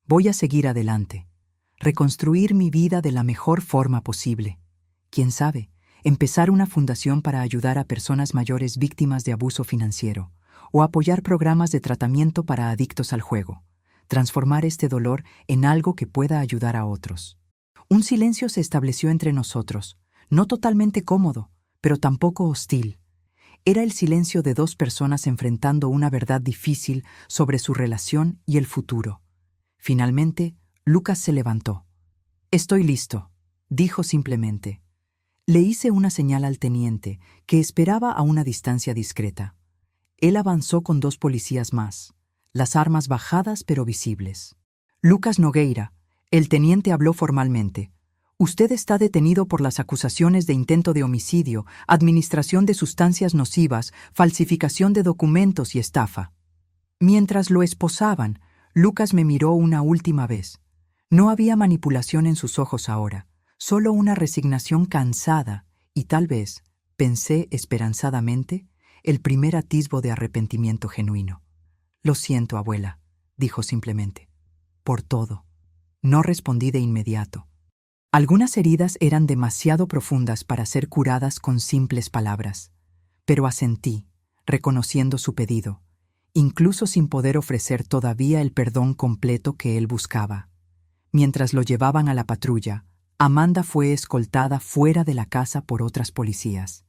Speaker 1: Voy a seguir adelante, reconstruir mi vida de la mejor forma posible. Quién sabe, empezar una fundación para ayudar a personas mayores víctimas de abuso financiero, o apoyar programas de tratamiento para adictos al juego, transformar este dolor en algo que pueda ayudar a otros. Un silencio se estableció entre nosotros, no totalmente cómodo, pero tampoco hostil. Era el silencio de dos personas enfrentando una verdad difícil sobre su relación y el futuro. Finalmente, Lucas se levantó. «Estoy listo», dijo simplemente. Le hice una señal al teniente, que esperaba a una distancia discreta. Él avanzó con 2 policías más, las armas bajadas pero visibles. «Lucas Nogueira», el teniente habló formalmente. Usted está detenido por las acusaciones de intento de homicidio, administración de sustancias nocivas, falsificación de documentos y estafa. Mientras lo esposaban, Lucas me miró una última vez. No había manipulación en sus ojos ahora, solo una resignación cansada y tal vez, pensé esperanzadamente, el primer atisbo de arrepentimiento genuino. Lo siento, abuela, dijo simplemente. Por todo. No respondí de inmediato. Algunas heridas eran demasiado profundas para ser curadas con simples palabras, pero asentí, reconociendo su pedido, incluso sin poder ofrecer todavía el perdón completo que él buscaba. Mientras lo llevaban a la patrulla, Amanda fue escoltada fuera de la casa por otras policías.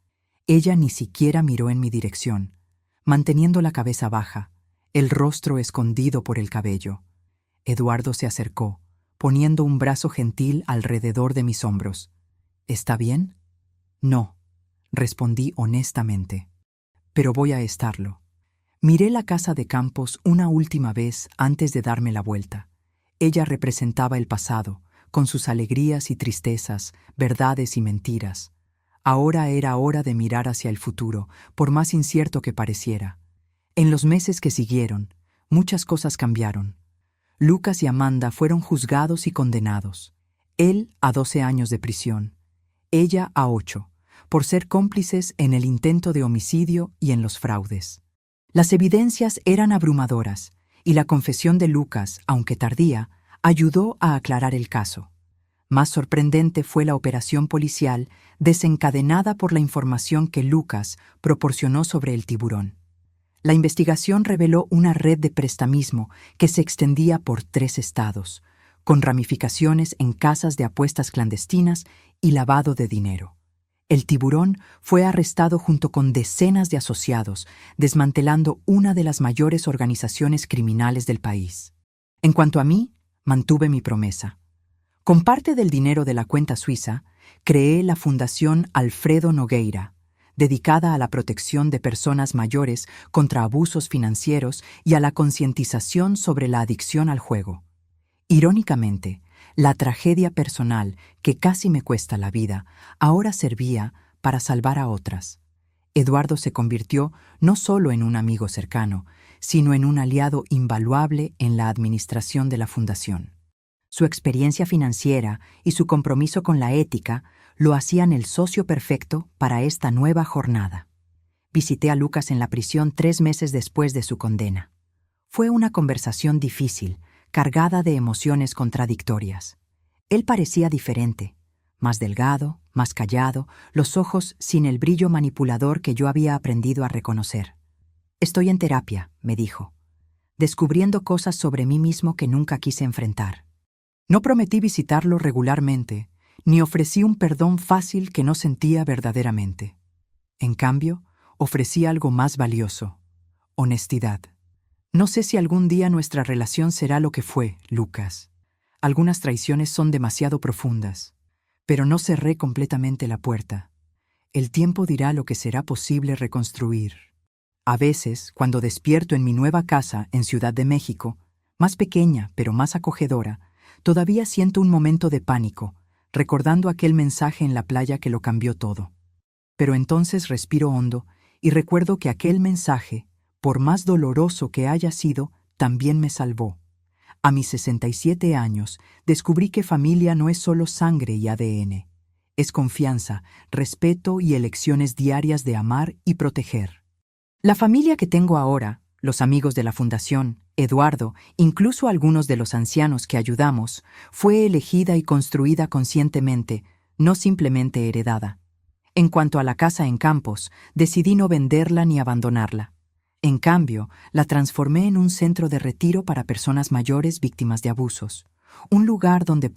Speaker 1: Ella ni siquiera miró en mi dirección, manteniendo la cabeza baja, el rostro escondido por el cabello. Eduardo se acercó, poniendo un brazo gentil alrededor de mis hombros. ¿Está bien? No, respondí honestamente. Pero voy a estarlo. Miré la casa de Campos una última vez antes de darme la vuelta. Ella representaba el pasado, con sus alegrías y tristezas, verdades y mentiras. Ahora era hora de mirar hacia el futuro, por más incierto que pareciera. En los meses que siguieron, muchas cosas cambiaron. Lucas y Amanda fueron juzgados y condenados. Él a 12 años de prisión, ella a 8, por ser cómplices en el intento de homicidio y en los fraudes. Las evidencias eran abrumadoras, y la confesión de Lucas, aunque tardía, ayudó a aclarar el caso. Más sorprendente fue la operación policial desencadenada por la información que Lucas proporcionó sobre el tiburón. La investigación reveló una red de prestamismo que se extendía por 3 estados, con ramificaciones en casas de apuestas clandestinas y lavado de dinero. El tiburón fue arrestado junto con decenas de asociados, desmantelando una de las mayores organizaciones criminales del país. En cuanto a mí, mantuve mi promesa. Con parte del dinero de la cuenta suiza, creé la Fundación Alfredo Nogueira, dedicada a la protección de personas mayores contra abusos financieros y a la concientización sobre la adicción al juego. Irónicamente, la tragedia personal, que casi me cuesta la vida, ahora servía para salvar a otras. Eduardo se convirtió no solo en un amigo cercano, sino en un aliado invaluable en la administración de la fundación. Su experiencia financiera y su compromiso con la ética lo hacían el socio perfecto para esta nueva jornada. Visité a Lucas en la prisión 3 meses después de su condena. Fue una conversación difícil, cargada de emociones contradictorias. Él parecía diferente, más delgado, más callado, los ojos sin el brillo manipulador que yo había aprendido a reconocer. «Estoy en terapia», me dijo, descubriendo cosas sobre mí mismo que nunca quise enfrentar. No prometí visitarlo regularmente, ni ofrecí un perdón fácil que no sentía verdaderamente. En cambio, ofrecí algo más valioso: honestidad. No sé si algún día nuestra relación será lo que fue, Lucas. Algunas traiciones son demasiado profundas, pero no cerré completamente la puerta. El tiempo dirá lo que será posible reconstruir. A veces, cuando despierto en mi nueva casa en Ciudad de México, más pequeña pero más acogedora, todavía siento un momento de pánico, recordando aquel mensaje en la playa que lo cambió todo. Pero entonces respiro hondo y recuerdo que aquel mensaje, por más doloroso que haya sido, también me salvó. A mis 67 años, descubrí que familia no es solo sangre y ADN. Es confianza, respeto y elecciones diarias de amar y proteger. La familia que tengo ahora, los amigos de la Fundación, Eduardo, incluso algunos de los ancianos que ayudamos, fue elegida y construida conscientemente, no simplemente heredada. En cuanto a la casa en Campos, decidí no venderla ni abandonarla. En cambio, la transformé en un centro de retiro para personas mayores víctimas de abusos, un lugar donde